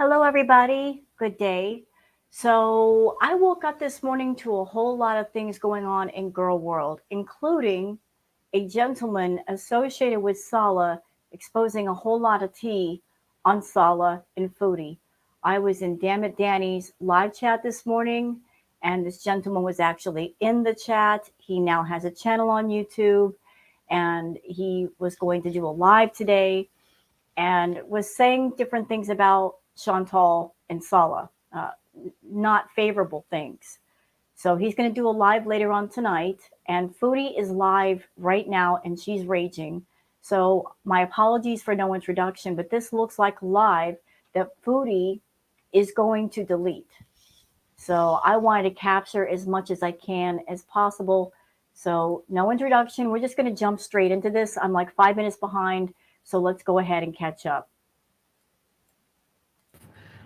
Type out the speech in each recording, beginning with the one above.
Hello, everybody. Good day. So, I woke up this morning to a whole lot of things going on in girl world, including a gentleman associated with Salah exposing a whole lot of tea on Salah and Foodie. I was in Damn It Danny's live chat this morning, and this gentleman was actually in the chat. He now has a channel on YouTube, and he was going to do a live today and was saying different things about Chantal and Salah, uh, not favorable things. So he's going to do a live later on tonight. And Foodie is live right now, and she's raging. So my apologies for no introduction, but this looks like live that Foodie is going to delete. So I wanted to capture as much as I can as possible. So no introduction. We're just going to jump straight into this. I'm like 5 minutes behind. So let's go ahead and catch up.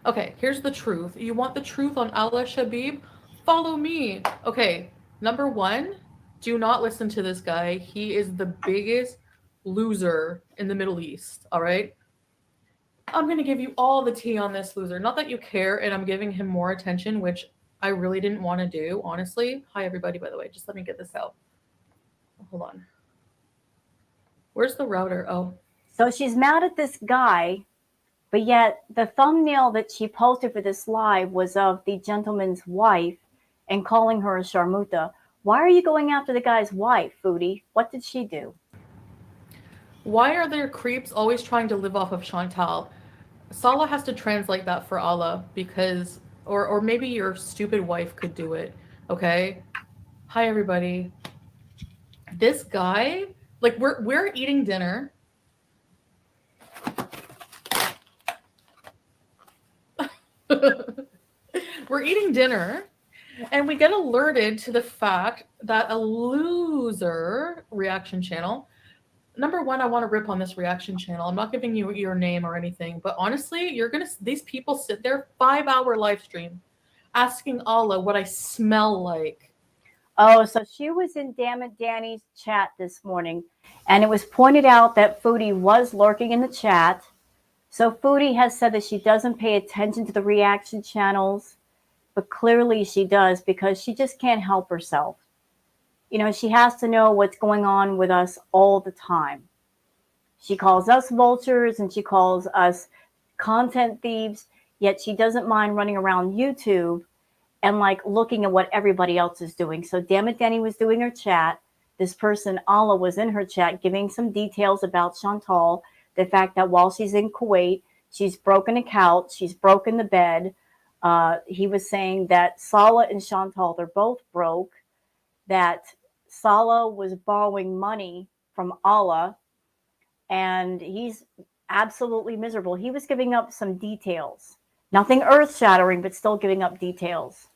Okay, here's the truth. You want the truth on Allah Shabib? Follow me. Okay, number one, do not listen to this guy. He is the biggest loser in the Middle East, all right? I'm gonna give you all the tea on this loser. Not that you care, and I'm giving him more attention, which I really didn't want to do, honestly. Hi, everybody, by the way. Just let me get this out. Hold on. Where's the router? Oh, So she's mad at this guy, but yet the thumbnail that she posted for this live was of the gentleman's wife and calling her a sharmuta. Why are you going after the guy's wife, Foodie? What did she do? why are there creeps always trying to live off of Chantal? Salah has to translate that for Allah because or maybe your stupid wife could do it. Okay? Hi everybody. This guy, like we're eating dinner. We're eating dinner and we get alerted to the fact that a loser reaction channel. Number one, I want to rip on this reaction channel. I'm not giving you your name or anything, but honestly, these people sit there 5 hour live stream asking Allah what I smell like. Oh, so she was in Damn It Danny's chat this morning, and it was pointed out that Foodie was lurking in the chat. So Foodie has said that she doesn't pay attention to the reaction channels, but clearly she does because she just can't help herself. You know, she has to know what's going on with us all the time. She calls us vultures and she calls us content thieves, yet she doesn't mind running around YouTube and like looking at what everybody else is doing. So damn it, Danny was doing her chat. This person, Allah, was in her chat giving some details about Chantal, the fact that while she's in Kuwait, she's broken a couch, she's broken the bed. He was saying that Salah and Chantal, they're both broke, that Salah was borrowing money from Allah, and he's absolutely miserable. He was giving up some details. Nothing earth shattering, but still giving up details.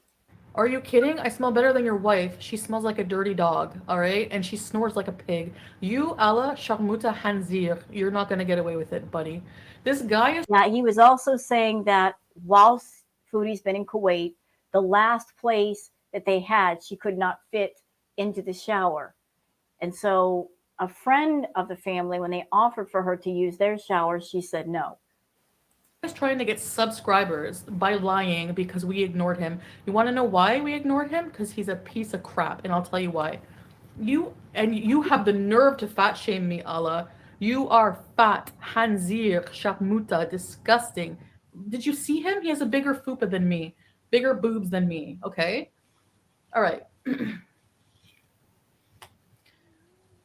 Are you kidding? I smell better than your wife. She smells like a dirty dog, all right? And she snores like a pig. You, Allah, Sharmuta Hanzir, you're not going to get away with it, buddy. This guy is. Yeah, he was also saying that whilst Foodie's been in Kuwait, the last place that they had, she could not fit into the shower. And so a friend of the family, when they offered for her to use their shower, she said no. Is trying to get subscribers by lying because we ignored him. You want to know why we ignored him? Because he's a piece of crap, and I'll tell you why. You have the nerve to fat shame me, Allah. You are fat, hanzir, sharmuta, disgusting. Did you see him? He has a bigger fupa than me, bigger boobs than me. Okay, all right.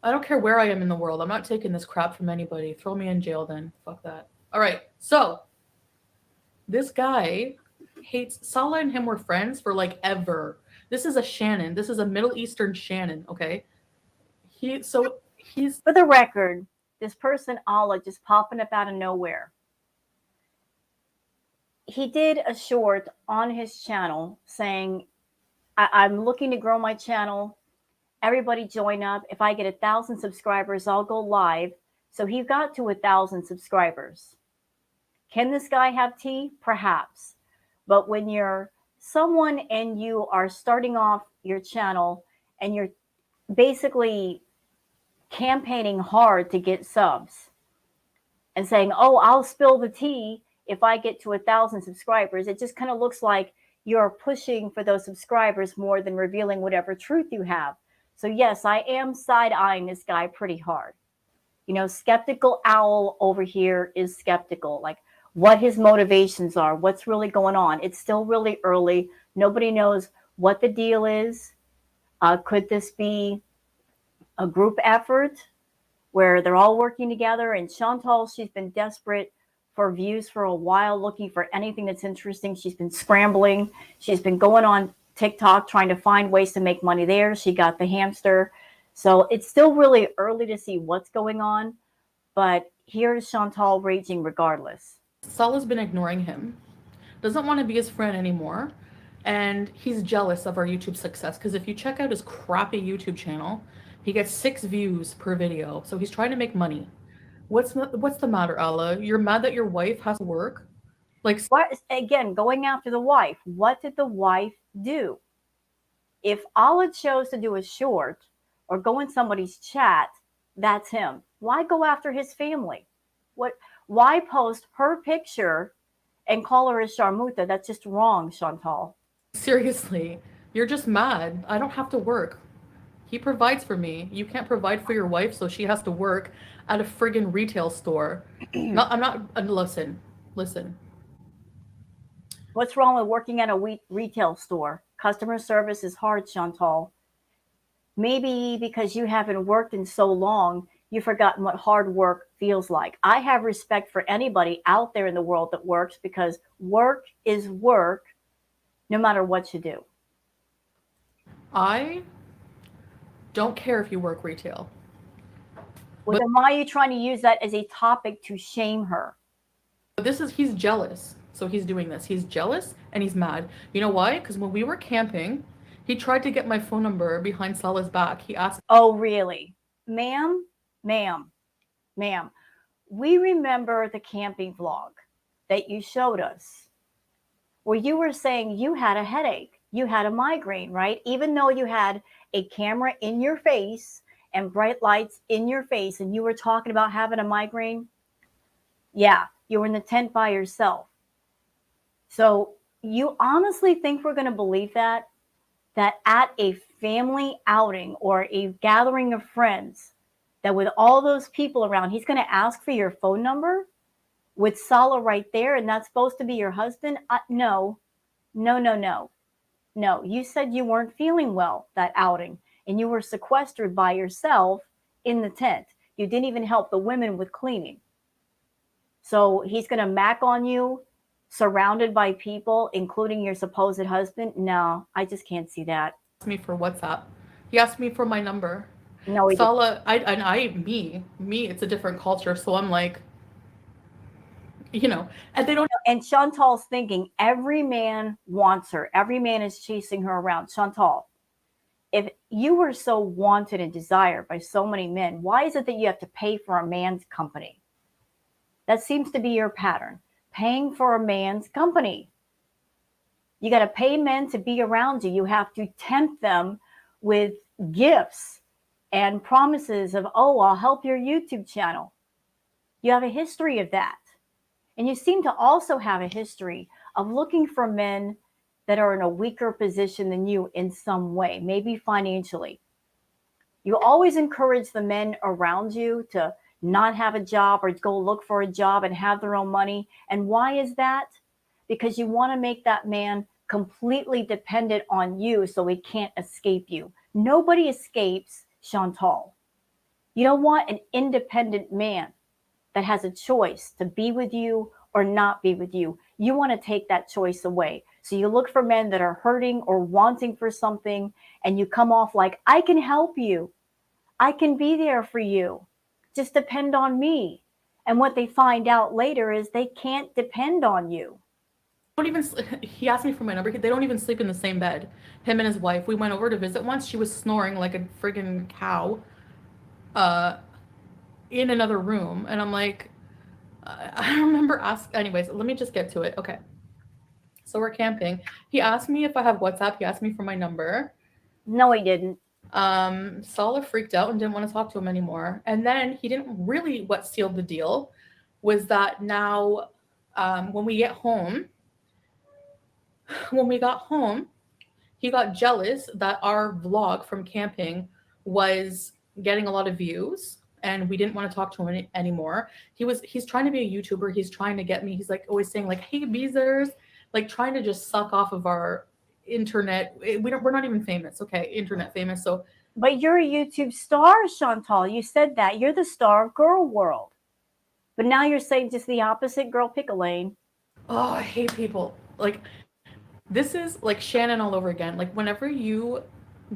I don't care where I am in the world. I'm not taking this crap from anybody. Throw me in jail then. Fuck that. All right. So this guy hates Salah and him were friends for like ever. This is a Shannon. This is a Middle Eastern Shannon, okay? He's For the record, this person, Allah, just popping up out of nowhere. He did a short on his channel saying, I'm looking to grow my channel. Everybody join up. If I get 1,000 subscribers, I'll go live. So he got to 1,000 subscribers. Can this guy have tea? Perhaps. But when you're someone and you are starting off your channel and you're basically campaigning hard to get subs and saying, oh, I'll spill the tea if I get to 1,000 subscribers, it just kind of looks like you're pushing for those subscribers more than revealing whatever truth you have. So, yes, I am side eyeing this guy pretty hard. Skeptical owl over here is skeptical, like what his motivations are, what's really going on. It's still really early. Nobody knows what the deal is. Could this be a group effort where they're all working together? And Chantal, she's been desperate for views for a while, looking for anything that's interesting. She's been scrambling. She's been going on TikTok trying to find ways to make money there. She got the hamster. So it's still really early to see what's going on. But here's Chantal raging regardless. Salah's been ignoring him, doesn't want to be his friend anymore, and he's jealous of our YouTube success because if you check out his crappy YouTube channel, he gets 6 views per video. So he's trying to make money. What's the matter, Allah? You're mad that your wife has to work? Like, what, again, going after the wife. What did the wife do? If Allah chose to do a short or go in somebody's chat, that's him. Why go after his family? Why post her picture and call her a sharmuta? That's just wrong, Chantal. seriously, you're just mad. I don't have to work. He provides for me. You can't provide for your wife, so she has to work at a friggin' retail store. I'm not. Listen. What's wrong with working at a retail store? Customer service is hard, Chantal. Maybe because you haven't worked in so long, you've forgotten what hard work feels like. I have respect for anybody out there in the world that works because work is work no matter what you do. I don't care if you work retail. Well, then why are you trying to use that as a topic to shame her? But he's jealous. So he's doing this. He's jealous and he's mad. You know why? Because when we were camping, he tried to get my phone number behind Salah's back. He asked. Oh, really? Ma'am, we remember the camping vlog that you showed us where you were saying you had a headache. You had a migraine, right? Even though you had a camera in your face and bright lights in your face and you were talking about having a migraine. Yeah, you were in the tent by yourself. So you honestly think we're going to believe that at a family outing or a gathering of friends, that with all those people around, he's going to ask for your phone number with Salah right there, and that's supposed to be your husband? No. You said you weren't feeling well that outing, and you were sequestered by yourself in the tent. You didn't even help the women with cleaning. So he's going to mac on you surrounded by people, including your supposed husband? No, I just can't see that. Me for WhatsApp. He asked me for my number. No, he Salah, me, it's a different culture. So I'm like, and they don't. And Chantal's thinking every man wants her. Every man is chasing her around. Chantal, if you were so wanted and desired by so many men, why is it that you have to pay for a man's company? That seems to be your pattern. Paying for a man's company. You got to pay men to be around you. You have to tempt them with gifts and promises of, oh, I'll help your YouTube channel. You have a history of that. And you seem to also have a history of looking for men that are in a weaker position than you in some way, maybe financially. You always encourage the men around you to not have a job or go look for a job and have their own money. And why is that? Because you want to make that man completely dependent on you so he can't escape you. Nobody escapes Chantal. You don't want an independent man that has a choice to be with you or not be with you. You want to take that choice away. So you look for men that are hurting or wanting for something, and you come off like, I can help you. I can be there for you. Just depend on me. And what they find out later is they can't depend on you. He asked me for my number. They don't even sleep in the same bed. Him and his wife. We went over to visit once. She was snoring like a friggin' cow in another room. And I'm like, I remember anyways, let me just get to it. Okay. So we're camping. He asked me if I have WhatsApp. He asked me for my number. No, he didn't. Salah freaked out and didn't want to talk to him anymore. And then he didn't really, what sealed the deal was that now When we get home, when we got home, he got jealous that our vlog from camping was getting a lot of views and we didn't want to talk to him anymore. He's trying to be a YouTuber. He's trying to get me. He's like always saying like, "Hey, Beezers," like trying to just suck off of our internet. We're not even famous, okay? Internet famous. So, But you're a YouTube star, Chantal. You said that. You're the star of Girl World. But now you're saying just the opposite, girl, pick a lane. oh, I hate people. Like this is like Shannon all over again. Like whenever you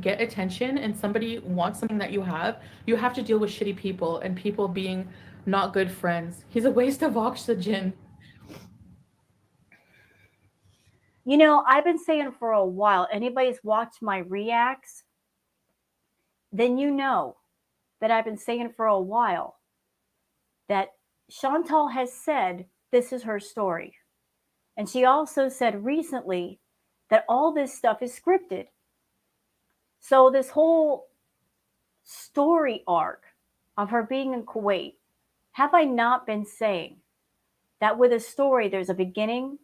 get attention and somebody wants something that you have to deal with shitty people and people being not good friends. He's a waste of oxygen. You know, I've been saying for a while, anybody's watched my reacts, then you know that I've been saying for a while that Chantal has said this is her story. And she also said recently that all this stuff is scripted. So, this whole story arc of her being in Kuwait, have I not been saying that with a story, there's a beginning,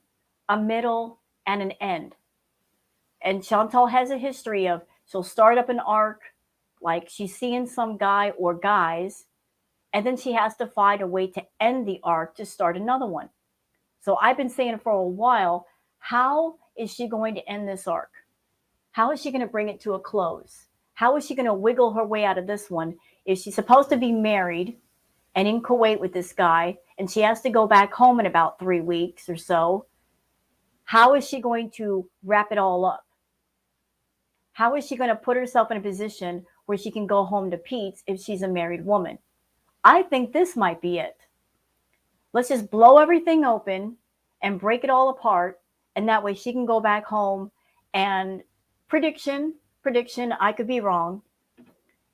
a middle, and an end? And Chantal has a history of she'll start up an arc, like she's seeing some guy or guys, and then she has to find a way to end the arc to start another one. So I've been saying for a while, how is she going to end this arc? How is she going to bring it to a close? How is she going to wiggle her way out of this one? If she's supposed to be married and in Kuwait with this guy, and she has to go back home in about 3 weeks or so, how is she going to wrap it all up? How is she going to put herself in a position where she can go home to Pete's if she's a married woman? I think this might be it. Let's just blow everything open and break it all apart, and that way she can go back home and prediction, I could be wrong.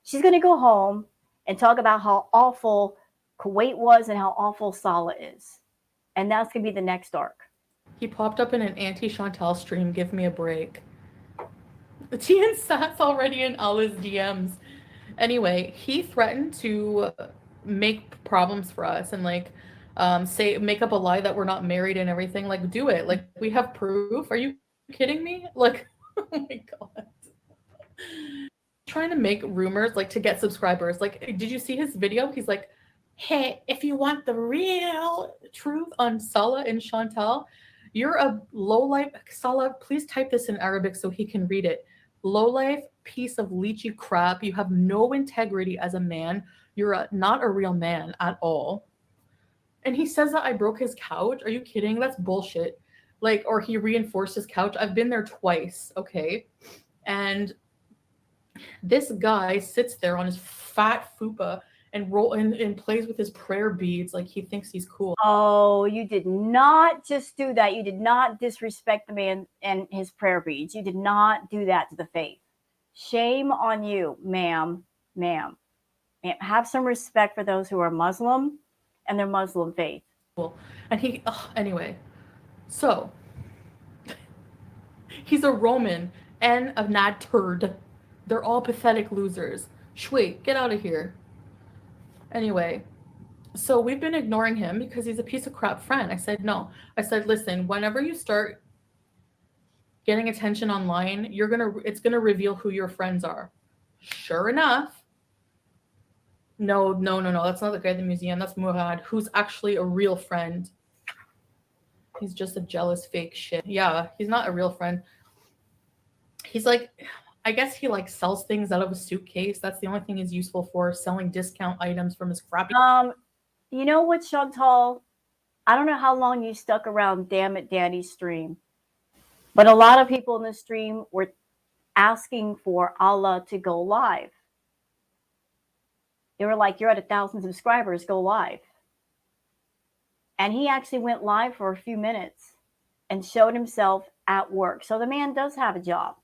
She's going to go home and talk about how awful Kuwait was and how awful Salah is. And that's going to be the next arc. He popped up in an anti-Chantal stream. Give me a break. Tian Sat's already in Allah's DMs. Anyway, he threatened to make problems for us and like say make up a lie that we're not married and everything. Like do it. Like we have proof. Are you kidding me? Like oh my god. Trying to make rumors like to get subscribers. Like did you see his video? He's like, "Hey, if you want the real truth on Salah and Chantal, you're a low life Salah, please type this in Arabic so he can read it. Low life piece of leechy crap. You have no integrity as a man. You're not a real man at all." And he says that I broke his couch. Are you kidding? That's bullshit. Like, or he reinforced his couch. I've been there twice, okay? And this guy sits there on his fat fupa and plays with his prayer beads like he thinks he's cool. Oh, you did not just do that. You did not disrespect the man and his prayer beads. You did not do that to the faith. Shame on you, ma'am, ma'am. Have some respect for those who are Muslim and their Muslim faith. And he, anyway, so he's a Roman and a nad turd. They're all pathetic losers. Shway, get out of here. Anyway, so we've been ignoring him because he's a piece of crap friend. I said, no. I said, listen, whenever you start getting attention online, it's gonna reveal who your friends are. Sure enough. No. That's not the guy at the museum. That's Murad, who's actually a real friend. He's just a jealous fake shit. Yeah, he's not a real friend. He's like, I guess he like sells things out of a suitcase. That's the only thing he's useful for, selling discount items from his crappy. You know what, Chantal? I don't know how long you stuck around Damn It Danny's stream, but a lot of people in the stream were asking for Allah to go live. They were like, "You're at 1,000 subscribers, go live." And he actually went live for a few minutes and showed himself at work. So the man does have a job.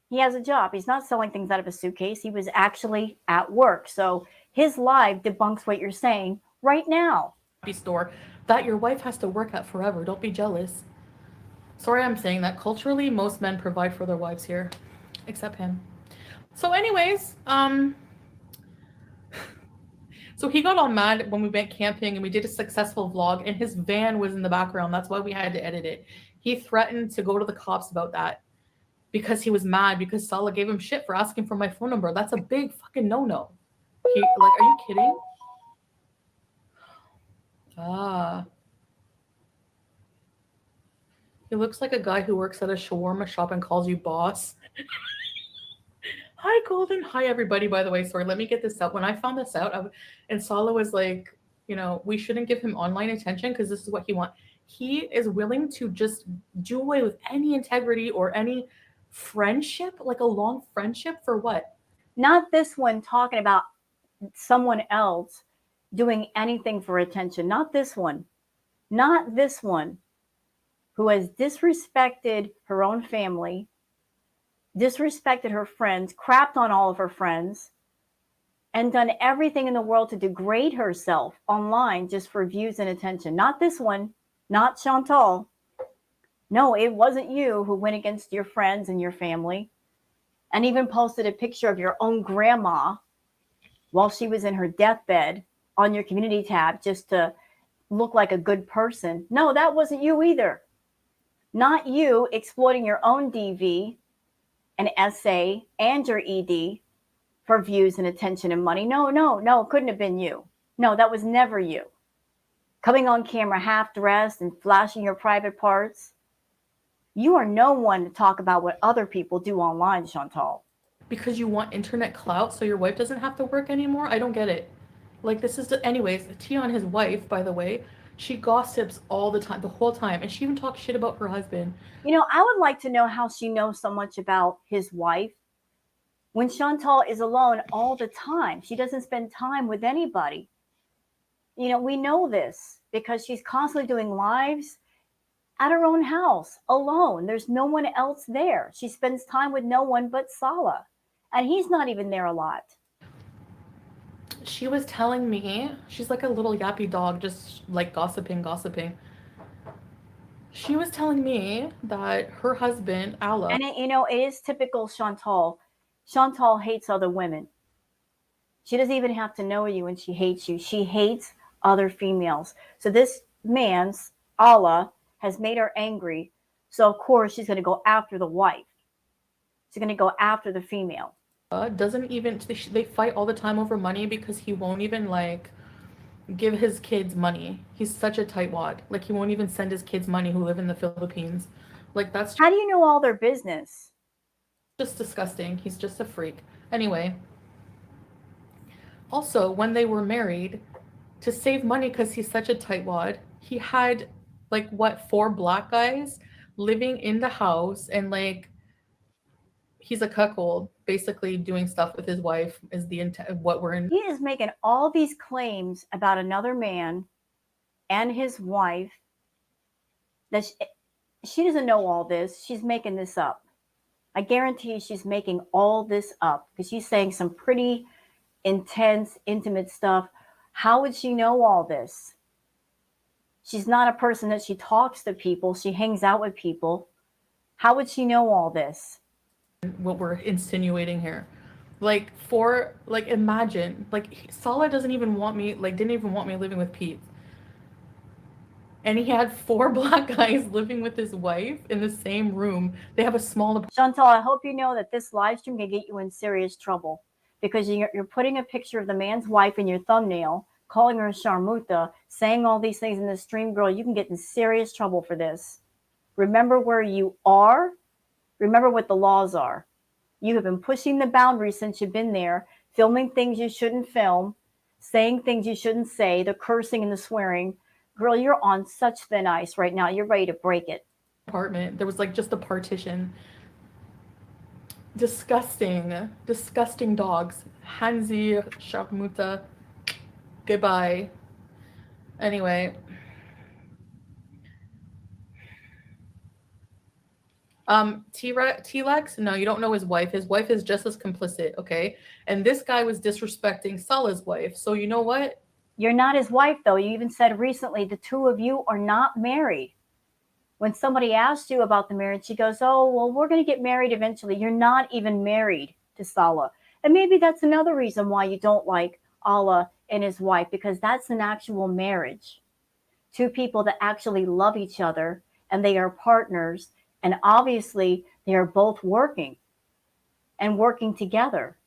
He has a job. He's not selling things out of a suitcase. He was actually at work. So his live debunks what you're saying right now. Store that your wife has to work at forever. Don't be jealous. Sorry, I'm saying that. Culturally, most men provide for their wives here, except him. So, anyways, So he got all mad when we went camping and we did a successful vlog and his van was in the background. That's why we had to edit it. He threatened to go to the cops about that because he was mad because Salah gave him shit for asking for my phone number. That's a big fucking no-no. He like, are you kidding? Ah. He looks like a guy who works at a shawarma shop and calls you boss. Hi, Golden. Hi, everybody, by the way. Sorry, let me get this out. When I found this out, and Salah was like, we shouldn't give him online attention because this is what he wants. He is willing to just do away with any integrity or any friendship, like a long friendship for what? Not this one talking about someone else doing anything for attention. Not this one. Not this one who has disrespected her own family, disrespected her friends, crapped on all of her friends, and done everything in the world to degrade herself online just for views and attention. Not this one, not Chantal. No, it wasn't you who went against your friends and your family and even posted a picture of your own grandma while she was in her deathbed on your community tab just to look like a good person. No, that wasn't you either. Not you exploiting your own DV and essay and your ED for views and attention and money. No, no, no, it couldn't have been you. No, that was never you. Coming on camera half dressed and flashing your private parts. You are no one to talk about what other people do online, Chantal. Because you want internet clout so your wife doesn't have to work anymore? I don't get it. Like, this is anyways, Tion, his wife, by the way, she gossips all the time, the whole time, and she even talks shit about her husband. I would like to know how she knows so much about his wife when Chantal is alone all the time. She doesn't spend time with anybody. We know this because she's constantly doing lives at her own house alone. There's no one else there. She spends time with no one but Salah, and he's not even there a lot. She was telling me, she's like a little yappy dog, just like gossiping. She was telling me that her husband, Allah. And it is typical Chantal. Chantal hates other women. She doesn't even have to know you and she hates you. She hates other females. So this man's, Allah, has made her angry. So of course she's going to go after the wife. She's going to go after the female. Doesn't even, they fight all the time over money because he won't even like give his kids money. He's such a tightwad. Like, he won't even send his kids money who live in the Philippines. Like, that's how do you know all their business? Just disgusting. He's just a freak. Anyway, also when they were married, to save money because he's such a tightwad, he had like 4 black guys living in the house, and like, he's a cuckold, basically doing stuff with his wife is the intent of what we're in. He is making all these claims about another man and his wife that she doesn't know all this. She's making this up. I guarantee she's making all this up because she's saying some pretty intense, intimate stuff. How would she know all this? She's not a person that she talks to people. She hangs out with people. How would she know all this? What we're insinuating here. Imagine, Salah doesn't even want me, didn't even want me living with Pete. And he had 4 black guys living with his wife in the same room. They have a small... Chantal, I hope you know that this live stream can get you in serious trouble because you're putting a picture of the man's wife in your thumbnail, calling her a sharmuta, saying all these things in the stream. Girl, you can get in serious trouble for this. Remember where you are. Remember what the laws are. You have been pushing the boundaries since you've been there, filming things you shouldn't film, saying things you shouldn't say, the cursing and the swearing. Girl, you're on such thin ice right now. You're ready to break it. Apartment. There was just a partition. Disgusting. Disgusting dogs. Hanzi, Sharmuta. Goodbye. Anyway. T-Lex, no, you don't know his wife. His wife is just as complicit, okay? And this guy was disrespecting Salah's wife. So you know what? You're not his wife, though. You even said recently the two of you are not married. When somebody asked you about the marriage, she goes, oh, well, we're going to get married eventually. You're not even married to Salah. And maybe that's another reason why you don't like Allah and his wife, because that's an actual marriage. Two people that actually love each other and they are partners. And obviously, they are both working and working together.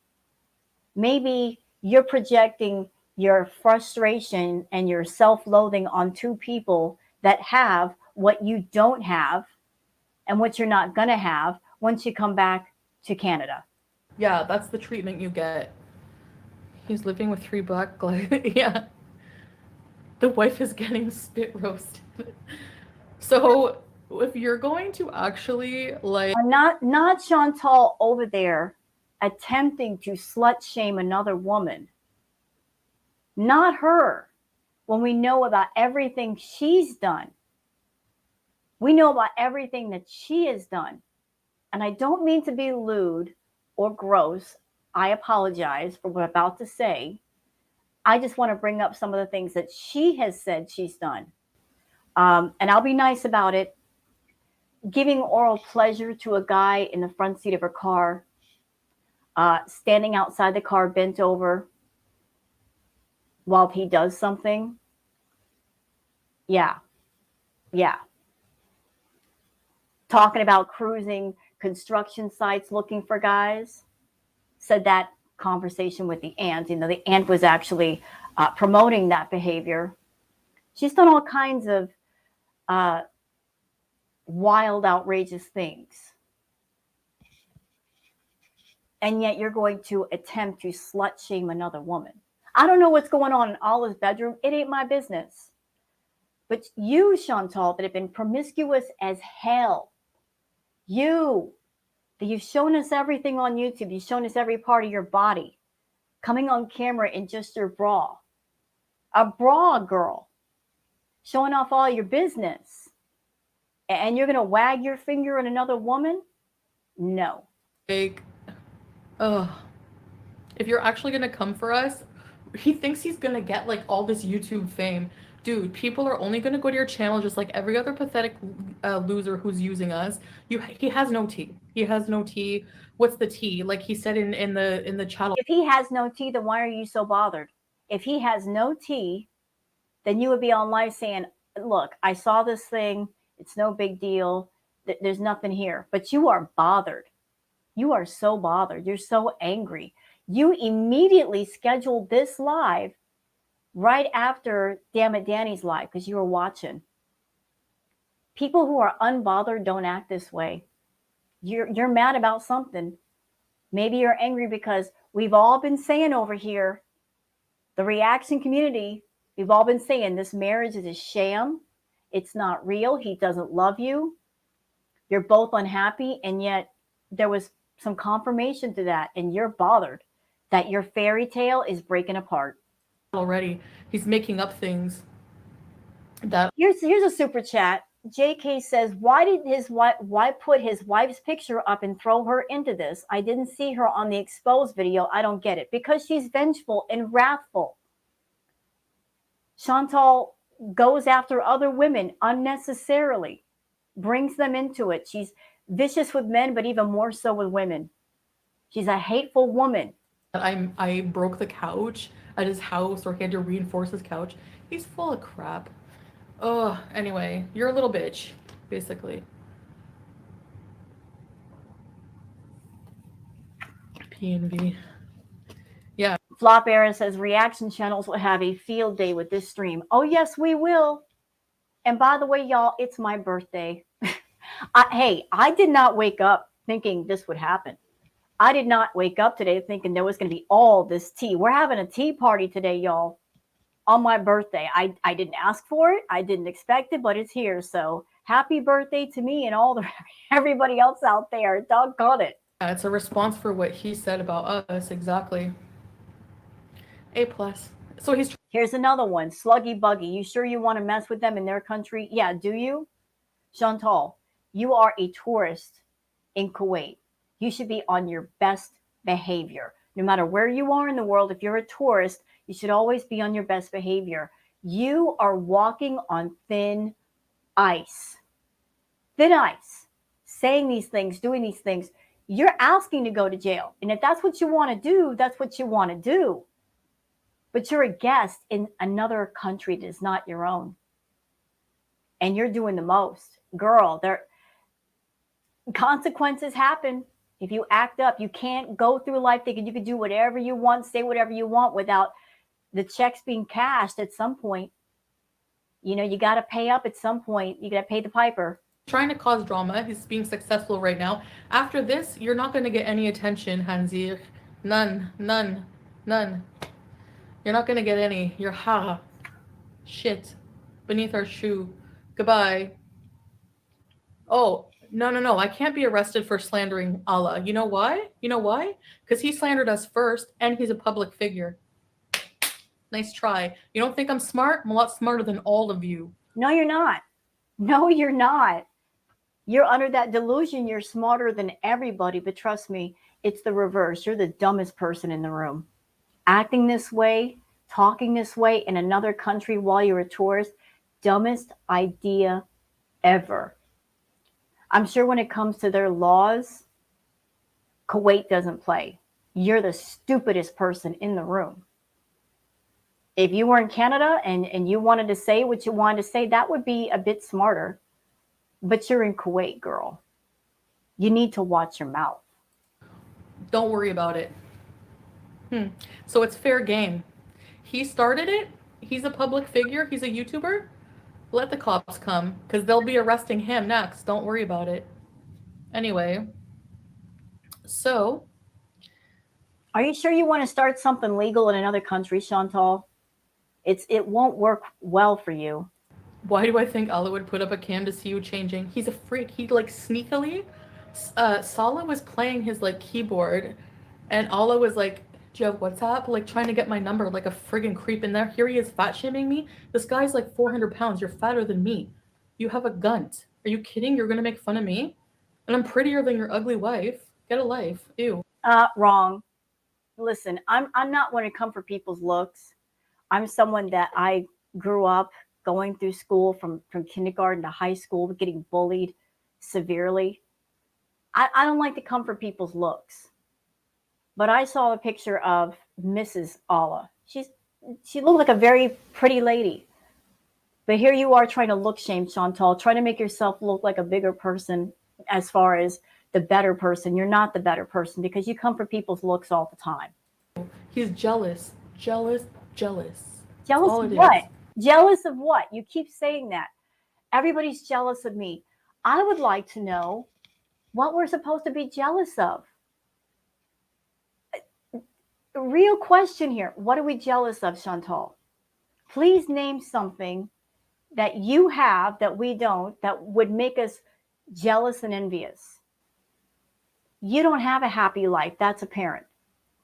Maybe you're projecting your frustration and your self loathing on two people that have what you don't have and what you're not going to have once you come back to Canada. Yeah, that's the treatment you get. He's living with three black yeah. The wife is getting spit roasted. So if you're going to actually like Not Chantal over there attempting to slut shame another woman. Not her. When we know about everything she's done. We know about everything that she has done. And I don't mean to be lewd or gross. I apologize for what I'm about to say. I just want to bring up some of the things that she has said she's done. And I'll be nice about it. Giving oral pleasure to a guy in the front seat of her car, standing outside the car bent over while he does something. Yeah, yeah. Talking about cruising construction sites looking for guys. Said that conversation with the aunt. The aunt was actually promoting that behavior. She's done all kinds of uh, wild, outrageous things. And yet you're going to attempt to slut shame another woman. I don't know what's going on in Allah's bedroom. It ain't my business. But you, Chantal, that have been promiscuous as hell, you, that you've shown us everything on YouTube, you've shown us every part of your body, coming on camera in just your bra, a bra girl, showing off all your business, and you're going to wag your finger at another woman? No. like ugh. If you're actually gonna come for us, he thinks he's gonna get like all this YouTube fame. Dude, people are only gonna go to your channel just like every other pathetic loser who's using us. He has no tea. He has no tea. What's the tea? Like he said in the chat. If he has no tea, then why are you so bothered? If he has no tea, then you would be on live saying, look, I saw this thing. It's no big deal. There's nothing here. But you are bothered. You are so bothered. You're so angry. You immediately scheduled this live right after Damn It Danny's live because you were watching. People who are unbothered don't act this way. You're mad about something. Maybe you're angry because we've all been saying over here, the reaction community, we've all been saying this marriage is a sham. It's not real. He doesn't love you. You're both unhappy. And yet there was some confirmation to that. And you're bothered that your fairy tale is breaking apart. Already, he's making up things that Here's a super chat. JK says, why put his wife's picture up and throw her into this? I didn't see her on the exposed video. I don't get it. Because she's vengeful and wrathful. Chantal goes after other women unnecessarily, brings them into it. She's vicious with men, but even more so with women. She's a hateful woman. I broke the couch at his house, or he had to reinforce his couch. He's full of crap. Oh, anyway, you're a little bitch, basically. PNV. Yeah. Flop Era says reaction channels will have a field day with this stream. Oh, yes, we will. And by the way, y'all, it's my birthday. Hey, I did not wake up thinking this would happen. I did not wake up today thinking there was going to be all this tea. We're having a tea party today, y'all, on my birthday. I didn't ask for it. I didn't expect it, but it's here. So happy birthday to me and everybody else out there. Doggone it. Yeah, it's a response for what he said about us. Exactly. A+. So here's another one. Sluggy Buggy. You sure you want to mess with them in their country? Yeah, do you? Chantal, you are a tourist in Kuwait. You should be on your best behavior. No matter where you are in the world, if you're a tourist, you should always be on your best behavior. You are walking on thin ice. Thin ice. Saying these things, doing these things. You're asking to go to jail. And if that's what you want to do, that's what you want to do. but you're a guest in another country that is not your own, and you're doing the most. Girl, there consequences happen if you act up. You can't go through life thinking you can do whatever you want, say whatever you want without the checks being cashed at some point. You got to pay up at some point. You got to pay the piper. Trying to cause drama. He's being successful right now. After this, you're not going to get any attention, Hanzir. None. None. None. You're not going to get any. You're shit beneath our shoe. Goodbye. Oh, no, no, no. I can't be arrested for slandering Allah. You know why? You know why? Because he slandered us first and he's a public figure. Nice try. You don't think I'm smart? I'm a lot smarter than all of you. No, you're not. No, you're not. You're under that delusion you're smarter than everybody, but trust me, it's the reverse. You're the dumbest person in the room. Acting this way, talking this way in another country while you're a tourist, dumbest idea ever. I'm sure when it comes to their laws, Kuwait doesn't play. You're the stupidest person in the room. If you were in Canada and you wanted to say what you wanted to say, that would be a bit smarter. But you're in Kuwait, girl. You need to watch your mouth. Don't worry about it. So it's fair game. He started it. He's a public figure. He's a YouTuber. Let the cops come, because they'll be arresting him next. Don't worry about it. Anyway, so. Are you sure you want to start something legal in another country, Chantal? It won't work well for you. Why do I think Allah would put up a cam to see you changing? He's a freak. He sneakily. Salah was playing his keyboard, and Allah was like, "Do you have WhatsApp?" Trying to get my number, like a friggin' creep in there. Here he is, fat shaming me. This guy's 400 pounds. You're fatter than me. You have a gunt. Are you kidding? You're gonna make fun of me? And I'm prettier than your ugly wife. Get a life. Ew. Wrong. Listen, I'm not one to come for people's looks. I'm someone that I grew up going through school from kindergarten to high school, getting bullied severely. I don't like to come for people's looks. But I saw a picture of Mrs. Allah. She looked like a very pretty lady. But here you are trying to look shame, Chantal, trying to make yourself look like a bigger person as far as the better person. You're not the better person because you come for people's looks all the time. He's jealous. Jealous. Jealous. Jealous of what? Jealous of what? You keep saying that. Everybody's jealous of me. I would like to know what we're supposed to be jealous of. Real question here. What are we jealous of, Chantal? Please name something that you have that we don't that would make us jealous and envious. You don't have a happy life. That's apparent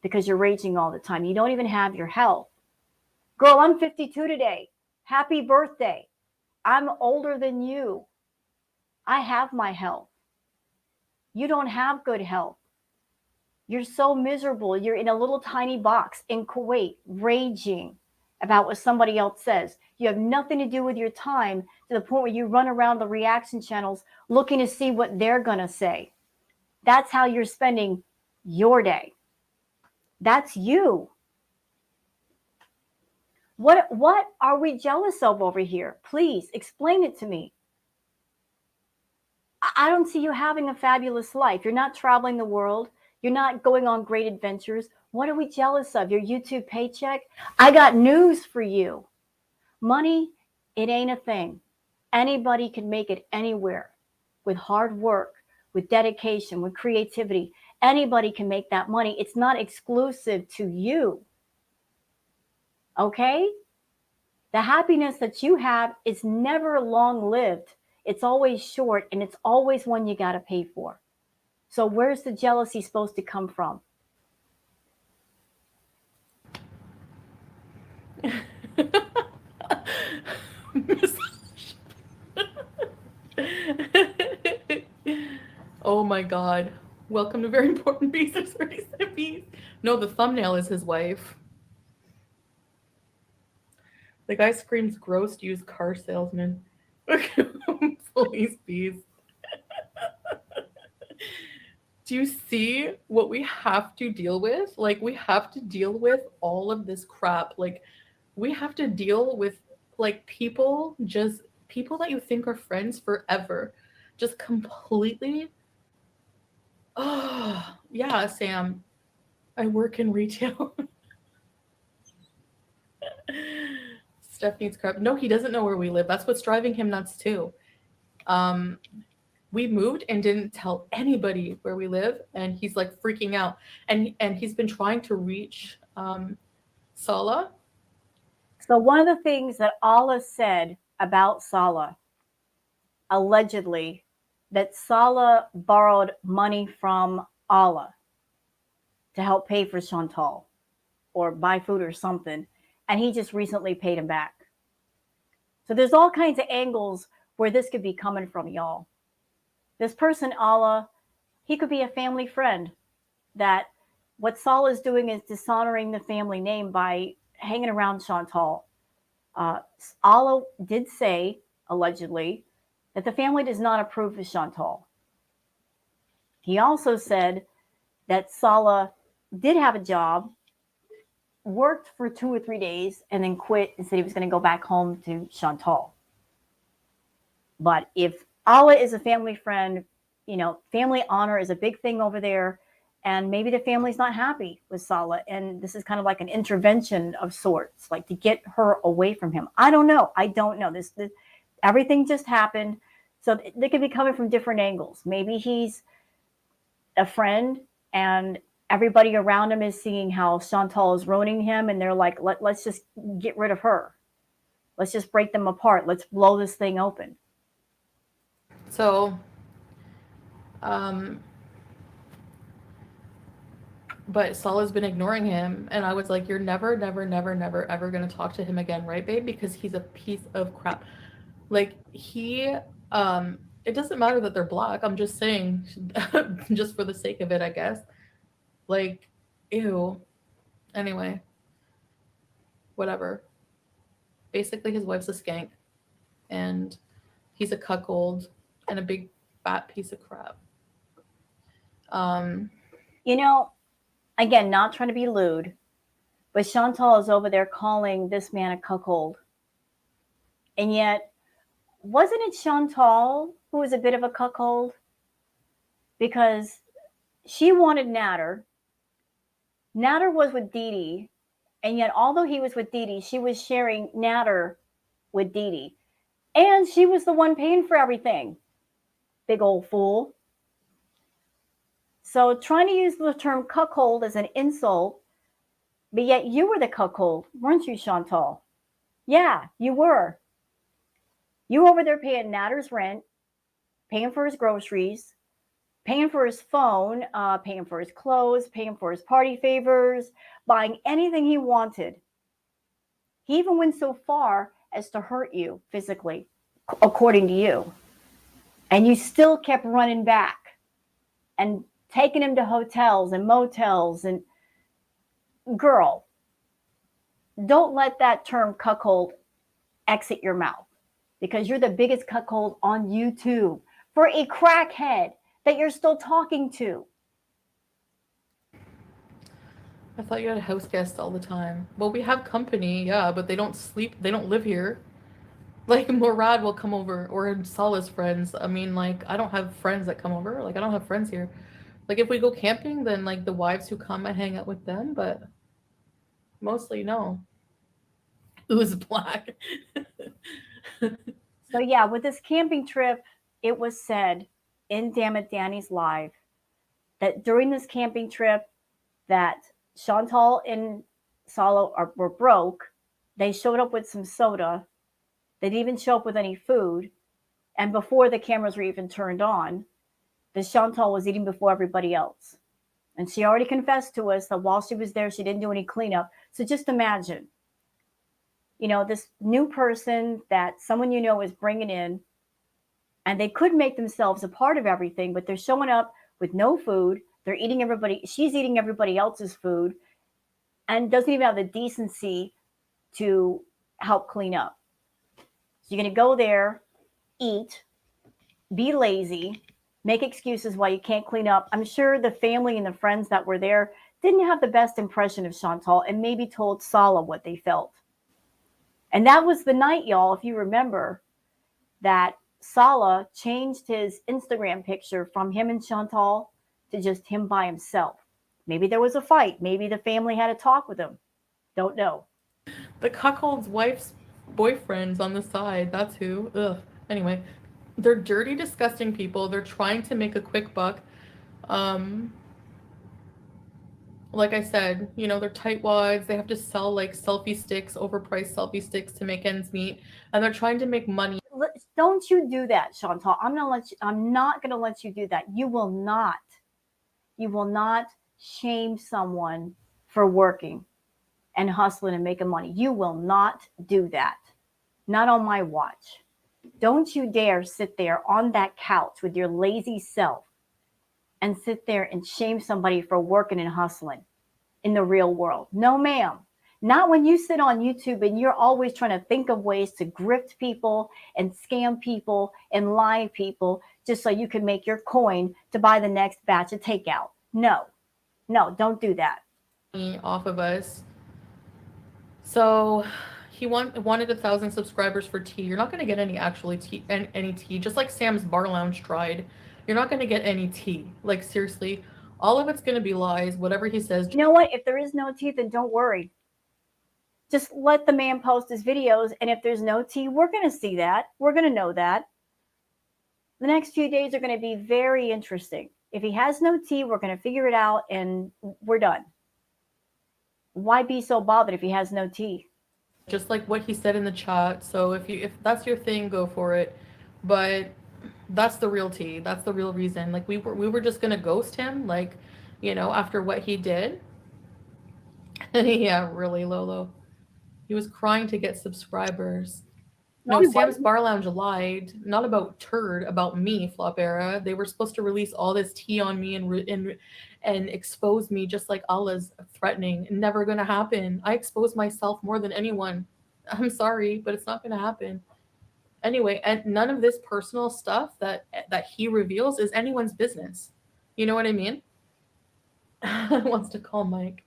because you're raging all the time. You don't even have your health. Girl, I'm 52 today. Happy birthday. I'm older than you. I have my health. You don't have good health. You're so miserable. You're in a little tiny box in Kuwait, raging about what somebody else says. You have nothing to do with your time to the point where you run around the reaction channels looking to see what they're going to say. That's how you're spending your day. That's you. What are we jealous of over here? Please explain it to me. I don't see you having a fabulous life. You're not traveling the world. You're not going on great adventures. What are we jealous of? Your YouTube paycheck? I got news for you. Money, it ain't a thing. Anybody can make it anywhere with hard work, with dedication, with creativity. Anybody can make that money. It's not exclusive to you. Okay? The happiness that you have is never long-lived. It's always short, and it's always one you got to pay for. So where's the jealousy supposed to come from? Oh my god. Welcome to Very Important Pieces. No, the thumbnail is his wife. The guy screams gross used car salesman. Police bees. Do you see what we have to deal with? Like, we have to deal with all of this crap. Like, we have to deal with, like, people that you think are friends forever, just completely. Oh, yeah, Sam. I work in retail. Steph needs crap. No, he doesn't know where we live. That's what's driving him nuts too. Um, we moved and didn't tell anybody where we live, and he's like freaking out. And he's been trying to reach Salah. So one of the things that Allah said about Salah, allegedly, that Salah borrowed money from Allah to help pay for Chantal or buy food or something, and he just recently paid him back. So there's all kinds of angles where this could be coming from, y'all. This person, Allah, he could be a family friend that what Saul is doing is dishonoring the family name by hanging around Chantal. Allah did say, allegedly, that the family does not approve of Chantal. He also said that Salah did have a job, worked for 2 or 3 days, and then quit and said he was going to go back home to Chantal. But if Allah is a family friend, family honor is a big thing over there. And maybe the family's not happy with Salah. And this is kind of like an intervention of sorts, like to get her away from him. I don't know. This everything just happened. So they could be coming from different angles. Maybe he's a friend and everybody around him is seeing how Chantal is ruining him. And they're like, let's just get rid of her. Let's just break them apart. Let's blow this thing open. So, um, but Salah's been ignoring him, and I was like, "You're never, never, never, never, ever gonna talk to him again, right, babe? Because he's a piece of crap. Like it doesn't matter that they're black. I'm just saying, just for the sake of it, I guess. Like, ew. Anyway, whatever. Basically, his wife's a skank, and he's a cuckold and a big fat piece of crap. Um, Again, not trying to be lewd, but Chantal is over there calling this man a cuckold. And yet, wasn't it Chantal who was a bit of a cuckold? Because she wanted Nader. Nader was with Dee Dee. And yet, although he was with Dee Dee, she was sharing Nader with Dee Dee. And she was the one paying for everything. Big old fool. So trying to use the term cuckold as an insult, but yet you were the cuckold, weren't you, Chantal? Yeah, you were. You over there paying Natter's rent, paying for his groceries, paying for his phone, paying for his clothes, paying for his party favors, buying anything he wanted. He even went so far as to hurt you physically, according to you. And you still kept running back and taking him to hotels and motels. And girl, don't let that term cuckold exit your mouth, because you're the biggest cuckold on YouTube for a crackhead that you're still talking to. I thought you had a house guest all the time. Well, we have company, yeah, but they don't sleep. They don't live here. Like, Murad will come over, or Salah's friends. I mean, like, I don't have friends that come over. Like, I don't have friends here. Like, if we go camping, then, like, the wives who come, I hang out with them, but mostly no. Who's black? So, yeah, with this camping trip, it was said in Damn It Danny's live that during this camping trip that Chantal and Salah were broke. They showed up with some soda. They didn't even show up with any food. And before the cameras were even turned on, the Chantal was eating before everybody else. And she already confessed to us that while she was there, she didn't do any cleanup. So just imagine, this new person that someone is bringing in, and they could make themselves a part of everything, but they're showing up with no food. She's eating everybody else's food and doesn't even have the decency to help clean up. So you're going to go there, eat, be lazy, make excuses why you can't clean up. I'm sure the family and the friends that were there didn't have the best impression of Chantal and maybe told Salah what they felt. And that was the night, y'all, if you remember, that Salah changed his Instagram picture from him and Chantal to just him by himself. Maybe there was a fight. Maybe the family had a talk with him. Don't know. The cuckold's wife's boyfriend's on the side. That's who. Ugh. Anyway, they're dirty, disgusting people. They're trying to make a quick buck. Um, like I said, they're tightwads. They have to sell like selfie sticks, overpriced selfie sticks to make ends meet, and they're trying to make money. Don't you do that, Chantal. I'm not gonna let you do that. You will not. You will not shame someone for working and hustling and making money. You will not do that. Not on my watch. Don't you dare sit there on that couch with your lazy self and sit there and shame somebody for working and hustling in the real world. No, ma'am. Not when you sit on YouTube and you're always trying to think of ways to grift people and scam people and lie people just so you can make your coin to buy the next batch of takeout. No, no, don't do that. Off of us. So he wanted 1,000 subscribers for tea. You're not going to get any actually tea, any tea. Just like Sam's Bar Lounge tried, you're not going to get any tea. Like seriously, all of it's going to be lies. Whatever he says. You know what? If there is no tea, then don't worry. Just let the man post his videos, and if there's no tea, we're going to see that. We're going to know that. The next few days are going to be very interesting. If he has no tea, we're going to figure it out, and we're done. Why be so bothered if he has no tea? Just like what he said in the chat. So if that's your thing, go for it. But that's the real tea. That's the real reason. Like we were just gonna ghost him, like, after what he did. Yeah, really, Lolo. He was crying to get subscribers. No, No, he Sam's wasn't. Bar Lounge lied, not about Turd, about me, Flop Era. They were supposed to release all this tea on me and expose me just like Allah's threatening. Never gonna happen. I expose myself more than anyone. I'm sorry, but it's not gonna happen. Anyway, and none of this personal stuff that he reveals is anyone's business. You know what I mean? Wants to call Mike.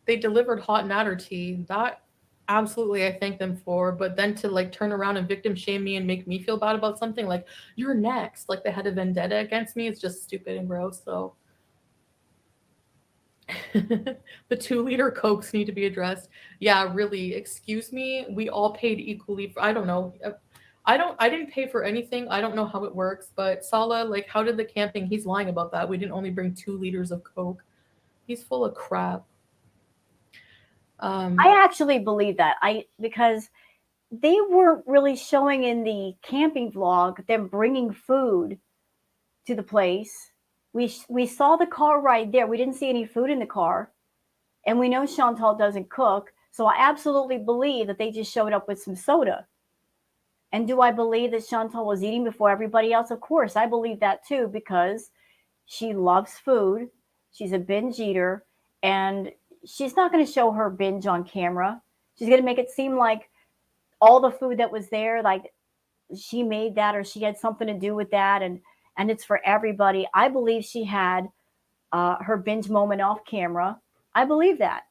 They delivered hot natter tea. That absolutely I thank them for. But then to like turn around and victim shame me and make me feel bad about something like you're next, like they had a vendetta against me, it's just stupid and gross. So the 2-liter Cokes need to be addressed. Yeah, really. Excuse me. We all paid equally for, I don't know. I didn't pay for anything. I don't know how it works, but Salah, like, how did the camping? He's lying about that. We didn't only bring 2 liters of Coke. He's full of crap. I actually believe that. Because they weren't really showing in the camping vlog them bringing food to the place. We saw the car right there. We didn't see any food in the car, and we know Chantal doesn't cook. So I absolutely believe that they just showed up with some soda. And do I believe that Chantal was eating before everybody else? Of course, I believe that too, because she loves food. She's a binge eater, and she's not going to show her binge on camera. She's going to make it seem like all the food that was there, like she made that or she had something to do with that, and it's for everybody. I believe she had her binge moment off camera. I believe that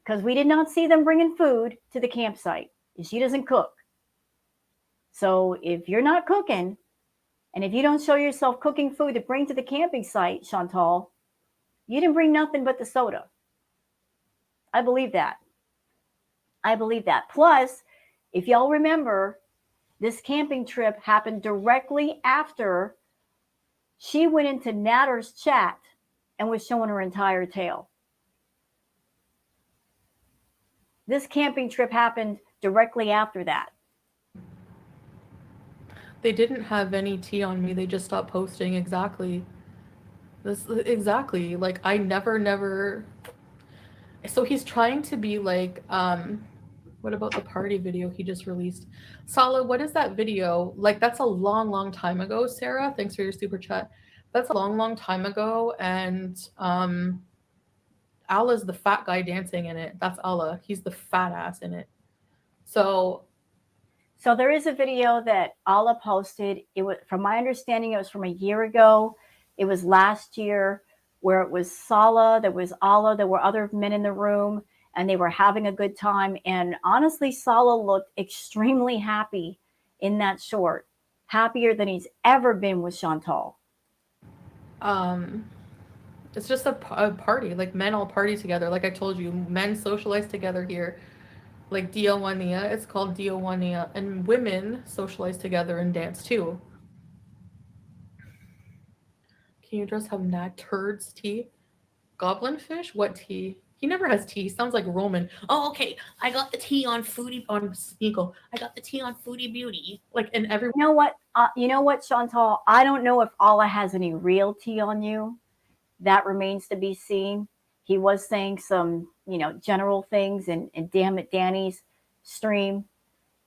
because we did not see them bringing food to the campsite. She doesn't cook. So if you're not cooking, and if you don't show yourself cooking food to bring to the camping site, Chantal, you didn't bring nothing but the soda. I believe that. I believe that. Plus, if y'all remember, this camping trip happened directly after she went into Natter's chat and was showing her entire tail. This camping trip happened directly after that. They didn't have any tea on me. They just stopped posting. Exactly. This exactly. Like I never. So he's trying to be like, what about the party video he just released? Salah, what is that video? Like that's a long time ago, Sarah. Thanks for your super chat. That's a long time ago, and Allah's the fat guy dancing in it. That's Allah. He's the fat ass in it. So So there is a video that Allah posted. It was, from my understanding, it was from a year ago. It was last year, where it was Salah, there was Allah, there were other men in the room, and they were having a good time. And honestly, Salah looked extremely happy in that short, happier than he's ever been with Chantal. Um, it's just a party. Like men all party together. Like I told you, men socialize together here. Like Diowania, it's called Diowania, and women socialize together and dance too. Can you just have nag turds tea? Goblin fish? What tea? He never has tea. He sounds like Roman. Oh, okay. I got the tea on Foodie on Smeagol. I got the tea on Foodie Beauty. Like, and every You know what? Chantal? I don't know if Allah has any real tea on you. That remains to be seen. He was saying some, general things in Damn It Danny's stream.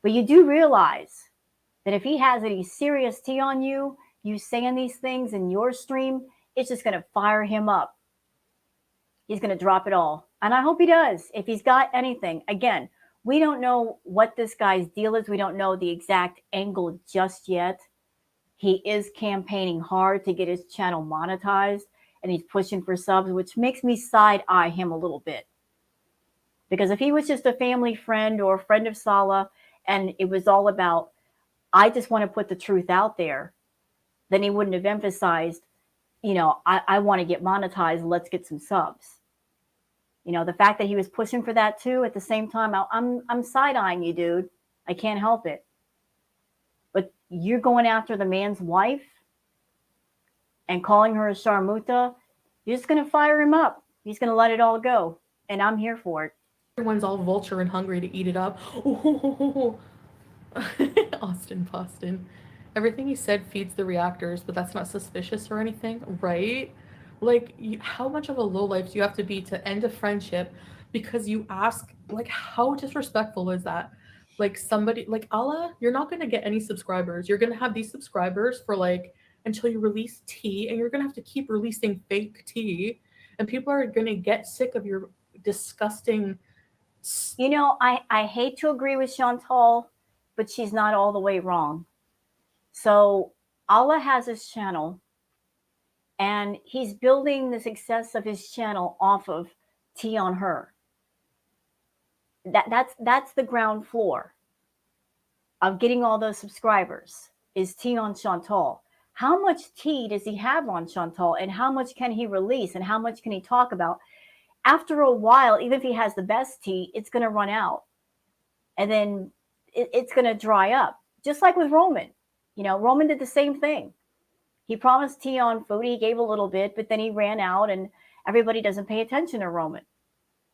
But you do realize that if he has any serious tea on you, you saying these things in your stream, it's just going to fire him up. He's going to drop it all. And I hope he does. If he's got anything, again, we don't know what this guy's deal is. We don't know the exact angle just yet. He is campaigning hard to get his channel monetized, and he's pushing for subs, which makes me side eye him a little bit. Because if he was just a family friend or a friend of Salah, and it was all about, I just want to put the truth out there, then he wouldn't have emphasized, I want to get monetized, let's get some subs. The fact that he was pushing for that too, at the same time, I'm side eyeing you, dude. I can't help it. But you're going after the man's wife and calling her a sharmuta, you're just going to fire him up. He's going to let it all go. And I'm here for it. everyone's all vulture and hungry to eat it up. Oh, Austin Poston. Everything he said feeds the reactors, but that's not suspicious or anything, right? Like, how much of a lowlife do you have to be to end a friendship because you ask, like, how disrespectful is that? Like, somebody, like Allah, you're not going to get any subscribers. You're going to have these subscribers for, like, until you release tea, and you're going to have to keep releasing fake tea, and people are going to get sick of your disgusting. I hate to agree with Chantal, but she's not all the way wrong. So Allah has his channel, and he's building the success of his channel off of tea on her. That's the ground floor of getting all those subscribers is tea on Chantal. How much tea does he have on Chantal, and how much can he release, and how much can he talk about? After a while, even if he has the best tea, it's going to run out, and then it's going to dry up. Just like with Roman, Roman did the same thing. He promised tea on Foodie, he gave a little bit, but then he ran out, and everybody doesn't pay attention to Roman.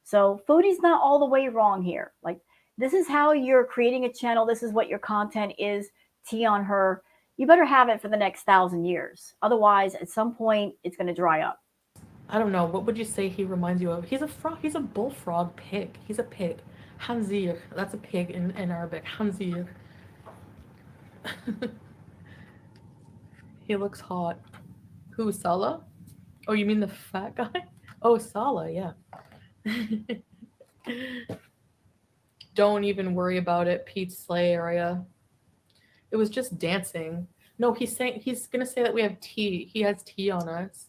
So Foodie's not all the way wrong here. Like, this is how you're creating a channel. This is what your content is. Tea on her. You better have it for the next 1,000 years. Otherwise, at some point, it's going to dry up. I don't know. What would you say he reminds you of? He's a frog. He's a bullfrog pig. He's a pig. Hanzir. That's a pig in Arabic. Hanzir. He looks hot. Who, Salah? Oh, you mean the fat guy? Oh, Salah, yeah. Don't even worry about it, Pete Slay area. It was just dancing. No, he's gonna say that we have tea. He has tea on us.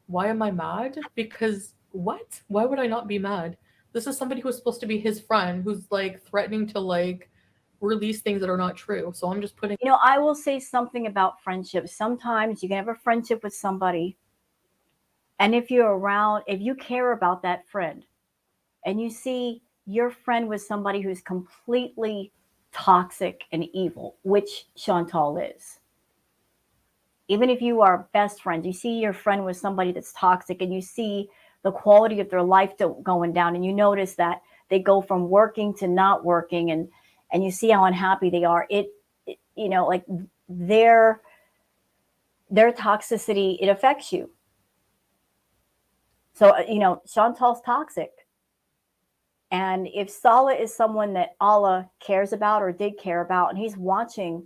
Why am I mad? Because what? Why would I not be mad? This is somebody who's supposed to be his friend who's like threatening to like release things that are not true. So I'm just putting. I will say something about friendship. Sometimes you can have a friendship with somebody, and if you care about that friend, and you see your friend with somebody who's completely toxic and evil, which Chantal is. Even if you are best friends, you see your friend with somebody that's toxic, and you see the quality of their life going down, and you notice that they go from working to not working, and you see how unhappy they are. Like their toxicity, it affects you. So, Chantal's toxic. And if Salah is someone that Allah cares about or did care about, and he's watching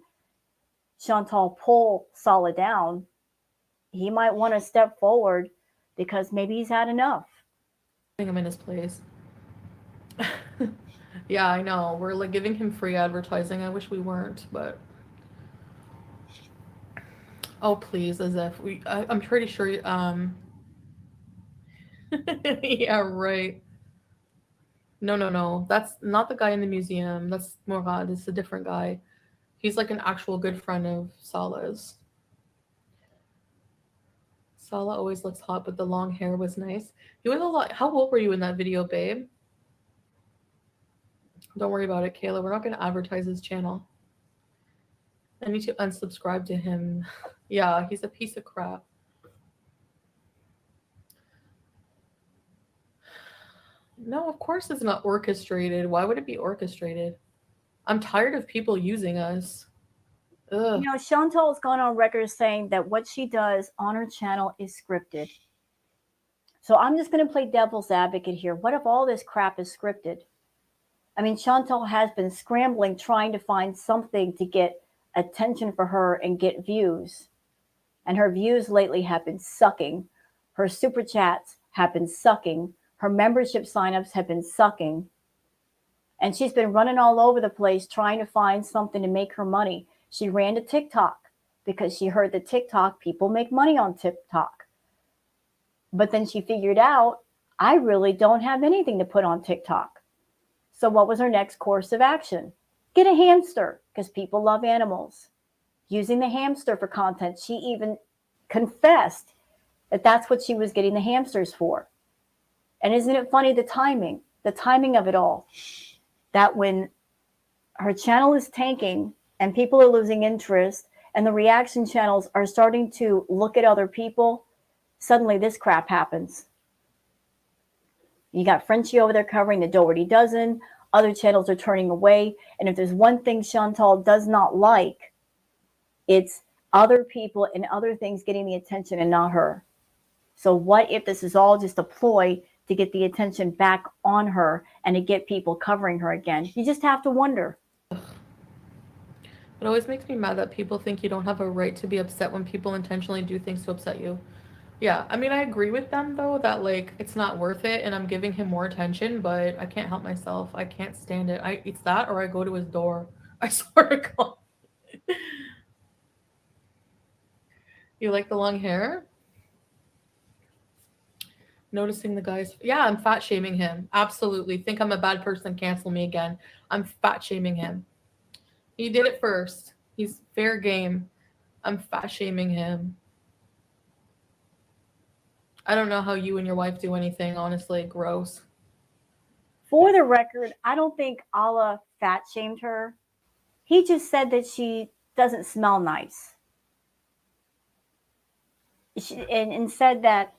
Chantal pull Salah down, he might want to step forward because maybe he's had enough. Him in his place. Yeah, I know. We're like giving him free advertising. I wish we weren't, but oh please, as if I'm pretty sure. Yeah, right. No, no, no. That's not the guy in the museum. That's Morad. It's a different guy. He's like an actual good friend of Salah's. Salah always looks hot, but the long hair was nice. He was a lot. How old were you in that video, babe? Don't worry about it, Kayla. We're not going to advertise his channel. I need to unsubscribe to him. Yeah, he's a piece of crap. No, of course it's not orchestrated. Why would it be orchestrated? I'm tired of people using us. Ugh. Chantal has gone on record saying that what she does on her channel is scripted. So I'm just going to play devil's advocate here. What if all this crap is scripted? I mean, Chantal has been scrambling trying to find something to get attention for her and get views. And her views lately have been sucking. Her super chats have been sucking. Her membership signups have been sucking. And she's been running all over the place trying to find something to make her money. She ran to TikTok because she heard that TikTok people make money on TikTok. But then she figured out, I really don't have anything to put on TikTok. So what was her next course of action? Get a hamster because people love animals. Using the hamster for content, she even confessed that that's what she was getting the hamsters for. And isn't it funny the timing of it all, that when her channel is tanking and people are losing interest and the reaction channels are starting to look at other people, suddenly this crap happens. You got Frenchie over there covering the Doherty Dozen. Other channels are turning away. And if there's one thing Chantal does not like, it's other people and other things getting the attention and not her. So what if this is all just a ploy to get the attention back on her and to get people covering her again? You just have to wonder. It always makes me mad that people think you don't have a right to be upset when people intentionally do things to upset you. Yeah, I mean, I agree with them though that like it's not worth it and I'm giving him more attention, but I can't help myself. I can't stand it. It's that or I go to his door. I swear to God. You like the long hair? Noticing the guys. Yeah, I'm fat shaming him. Absolutely. Think I'm a bad person, cancel me again. I'm fat shaming him. He did it first. He's fair game. I'm fat shaming him. I don't know how you and your wife do anything, honestly. Gross. For the record, I don't think Allah fat shamed her. He just said that she doesn't smell nice. And said that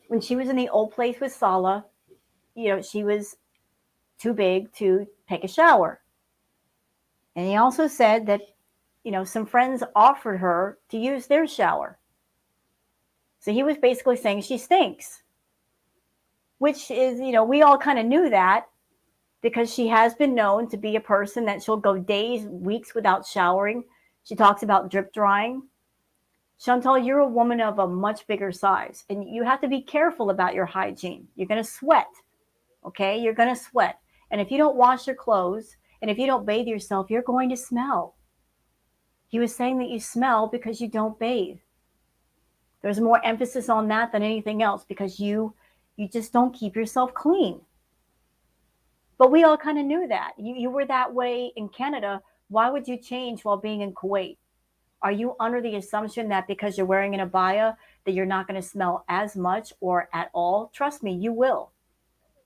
when she was in the old place with Salah, she was too big to take a shower. And he also said that, some friends offered her to use their shower. So he was basically saying she stinks, which is, we all kind of knew that because she has been known to be a person that she'll go days, weeks without showering. She talks about drip drying. Chantal, you're a woman of a much bigger size, and you have to be careful about your hygiene. You're going to sweat, okay? You're going to sweat. And if you don't wash your clothes and if you don't bathe yourself, you're going to smell. He was saying that you smell because you don't bathe. There's more emphasis on that than anything else because you just don't keep yourself clean. But we all kind of knew that. You were that way in Canada. Why would you change while being in Kuwait? Are you under the assumption that because you're wearing an abaya that you're not going to smell as much or at all? Trust me, you will.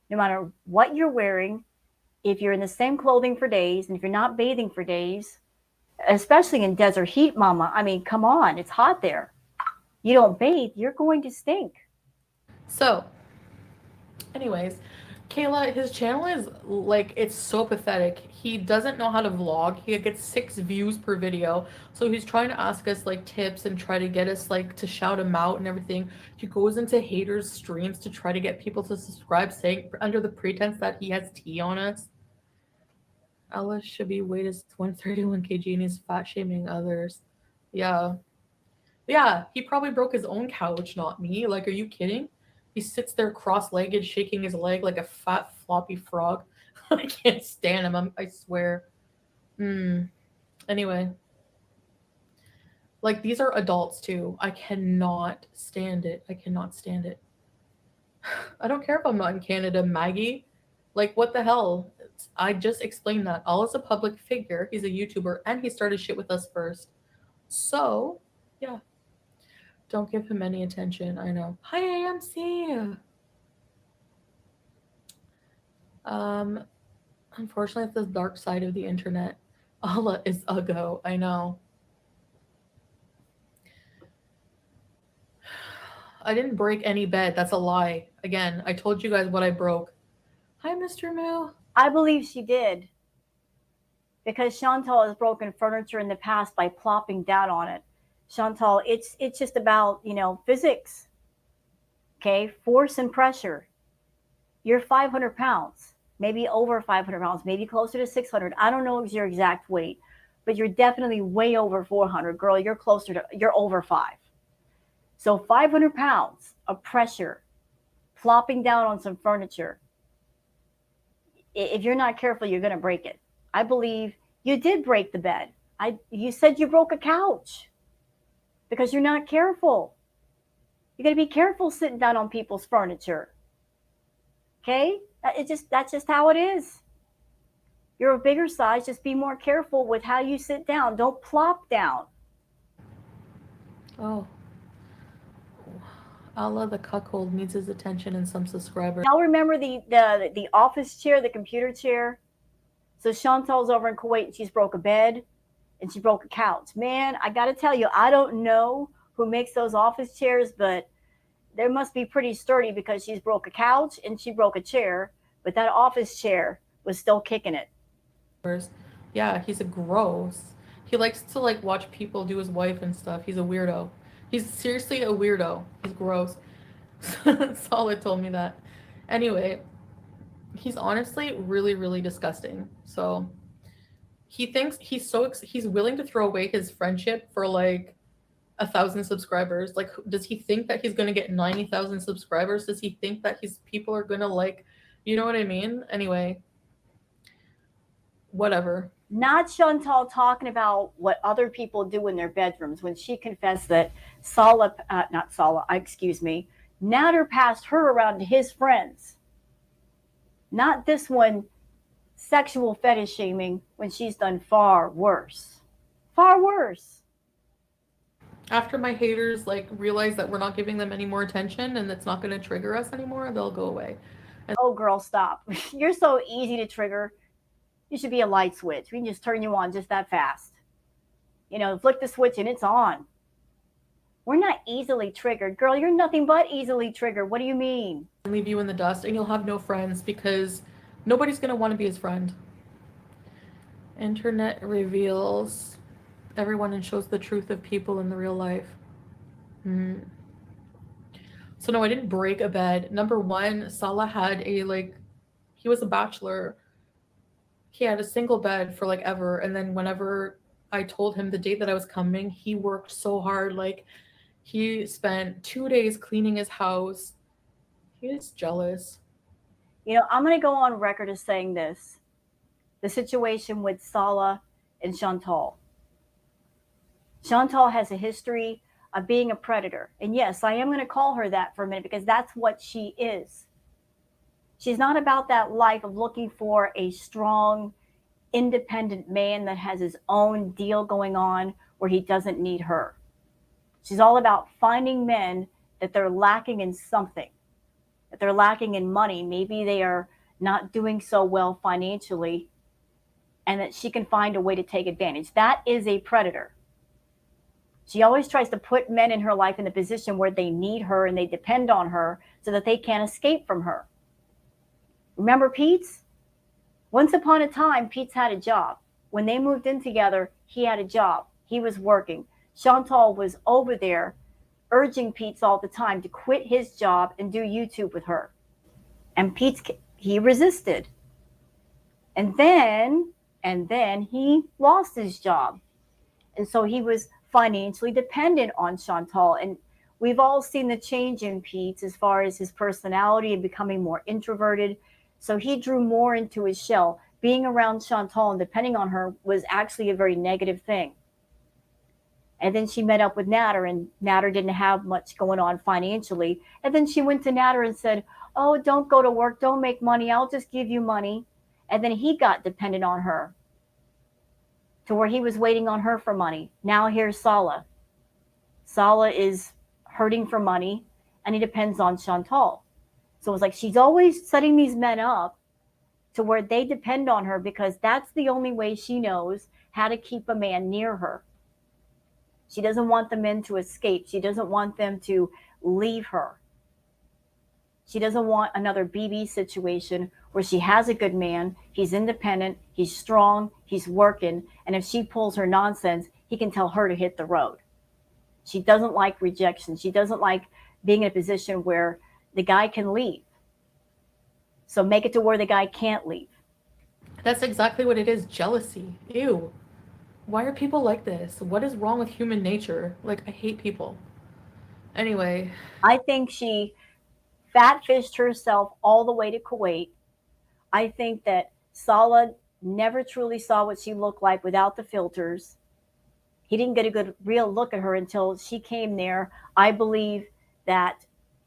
No matter what you're wearing, if you're in the same clothing for days and if you're not bathing for days, especially in desert heat, mama, I mean, come on, it's hot there. You don't bathe, you're going to stink. So, anyways, Kayla, his channel is like it's so pathetic. He doesn't know how to vlog. He gets 6 views per video. So he's trying to ask us like tips and try to get us like to shout him out and everything. He goes into haters' streams to try to get people to subscribe, saying under the pretense that he has tea on us. Alice should be weight is 131 kg and he's fat shaming others. Yeah. Yeah, he probably broke his own couch, not me. Like, are you kidding? He sits there cross legged, shaking his leg like a fat, floppy frog. I can't stand him. I swear. Anyway, like these are adults too. I cannot stand it. I cannot stand it. I don't care if I'm not in Canada, Maggie. Like, what the hell? I just explained that. All is a public figure. He's a YouTuber and he started shit with us first. So, yeah, don't give him any attention. I know. Hi, AMC. Um, Unfortunately, it's the dark side of the internet. Allah is a go. I know. I didn't break any bed. That's a lie. Again, I told you guys what I broke. Hi, Mr. Moo. I believe she did, because Chantal has broken furniture in the past by plopping down on it. Chantal, it's just about, physics. Okay, force and pressure. You're 500 pounds, maybe over 500 pounds, maybe closer to 600. I don't know your exact weight, but you're definitely way over 400. Girl, you're over 5. So 500 pounds of pressure, flopping down on some furniture. If you're not careful, you're going to break it. I believe you did break the bed. You said you broke a couch because you're not careful. You got to be careful sitting down on people's furniture. Okay? That's just how it is. You're a bigger size, just be more careful with how you sit down. Don't plop down. Oh. Allah the cuckold needs his attention and some subscribers. Y'all remember the office chair, the computer chair? So Chantal's over in Kuwait and she's broke a bed and she broke a couch. Man, I got to tell you, I don't know who makes those office chairs, but they must be pretty sturdy because she's broke a couch and she broke a chair, but that office chair was still kicking it. Yeah, he's a gross. He likes to like watch people do his wife and stuff. He's a weirdo. He's seriously a weirdo. He's gross. Solid told me that. Anyway, he's honestly really, really disgusting. So he thinks he's willing to throw away his friendship for like 1,000 subscribers. Like, does he think that he's gonna get 90,000 subscribers? Does he think that his people are gonna like, you know what I mean? Anyway, whatever. Not Chantal talking about what other people do in their bedrooms when she confessed that Nader passed her around to his friends. Not this one sexual fetish shaming when she's done far worse. Far worse. After my haters like realize that we're not giving them any more attention and it's not going to trigger us anymore, they'll go away. Oh, girl, stop. You're so easy to trigger. You should be a light switch. We can just turn you on just that fast. Flick the switch and it's on. We're not easily triggered. Girl, you're nothing but easily triggered. What do you mean? Leave you in the dust and you'll have no friends because nobody's going to want to be his friend. Internet reveals everyone and shows the truth of people in the real life. So no, I didn't break a bed. Number one, Salah had he was a bachelor. He had a single bed for like ever. And then whenever I told him the date that I was coming, he worked so hard. Like he spent 2 days cleaning his house. He is jealous. I'm going to go on record as saying this. The situation with Salah and Chantal. Chantal has a history of being a predator. And yes, I am going to call her that for a minute because that's what she is. She's not about that life of looking for a strong, independent man that has his own deal going on where he doesn't need her. She's all about finding men that they're lacking in something, that they're lacking in money. Maybe they are not doing so well financially, and that she can find a way to take advantage. That is a predator. She always tries to put men in her life in a position where they need her and they depend on her so that they can't escape from her. Remember Pete's? Once upon a time, Pete's had a job. When they moved in together, he had a job. He was working. Chantal was over there urging Pete's all the time to quit his job and do YouTube with her. And he resisted. And then he lost his job. And so he was financially dependent on Chantal. And we've all seen the change in Pete as far as his personality and becoming more introverted. So he drew more into his shell. Being around Chantal and depending on her was actually a very negative thing. And then she met up with Natter, and Natter didn't have much going on financially. And then she went to Natter and said, "Oh, don't go to work, don't make money, I'll just give you money." And then he got dependent on her to where he was waiting on her for money. Now here's Salah. Salah is hurting for money, and he depends on Chantal. So it's like she's always setting these men up to where they depend on her because that's the only way she knows how to keep a man near her. She doesn't want the men to escape. She doesn't want them to leave her. She doesn't want another BB situation where she has a good man, he's independent, he's strong, he's working, and if she pulls her nonsense, he can tell her to hit the road. She doesn't like rejection. She doesn't like being in a position where the guy can leave. So make it to where the guy can't leave. That's exactly what it is. Jealousy. Ew. Why are people like this? What is wrong with human nature? Like, I hate people. Anyway, I think she fatfished herself all the way to Kuwait. I think that Salah never truly saw what she looked like without the filters. He didn't get a good real look at her until she came there. I believe that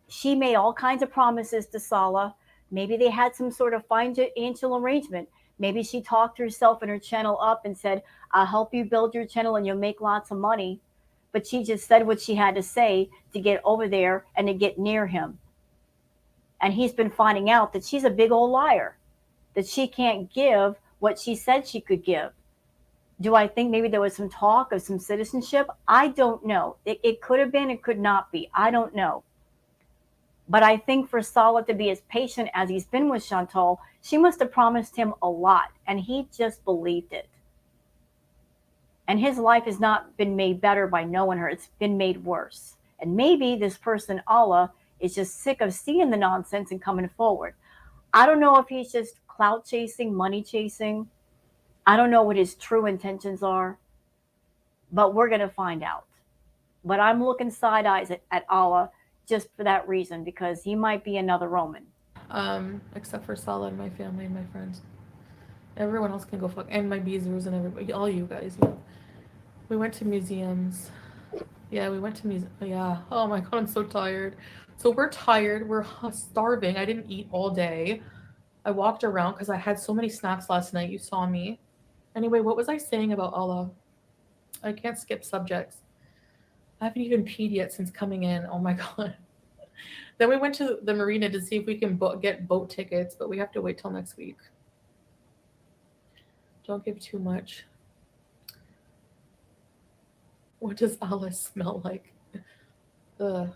she made all kinds of promises to Salah. Maybe they had some sort of financial arrangement. Maybe she talked herself and her channel up and said, "I'll help you build your channel and you'll make lots of money." But she just said what she had to say to get over there and to get near him. And he's been finding out that she's a big old liar, that she can't give what she said she could give. Do I think maybe there was some talk of some citizenship? I don't know. It could have been, it could not be. I don't know. But I think for Salah to be as patient as he's been with Chantal, she must have promised him a lot, and he just believed it. And his life has not been made better by knowing her, it's been made worse. And maybe this person, Allah, is just sick of seeing the nonsense and coming forward. I don't know if he's just clout chasing, money chasing. I don't know what his true intentions are, but we're going to find out. But I'm looking side eyes at Allah just for that reason because he might be another Roman. except for Salah and my family and my friends. Everyone else can go fuck, and my beezers and everybody, all you guys. You know. We went to museums. Yeah, we went to museum. Yeah. Oh my god, I'm so tired. So we're tired. We're starving. I didn't eat all day. I walked around because I had so many snacks last night. You saw me. Anyway, what was I saying about Allah? I can't skip subjects. I haven't even peed yet since coming in. Oh my god. Then we went to the marina to see if we can get boat tickets, but we have to wait till next week. Don't give too much. What does Alice smell like? Ugh.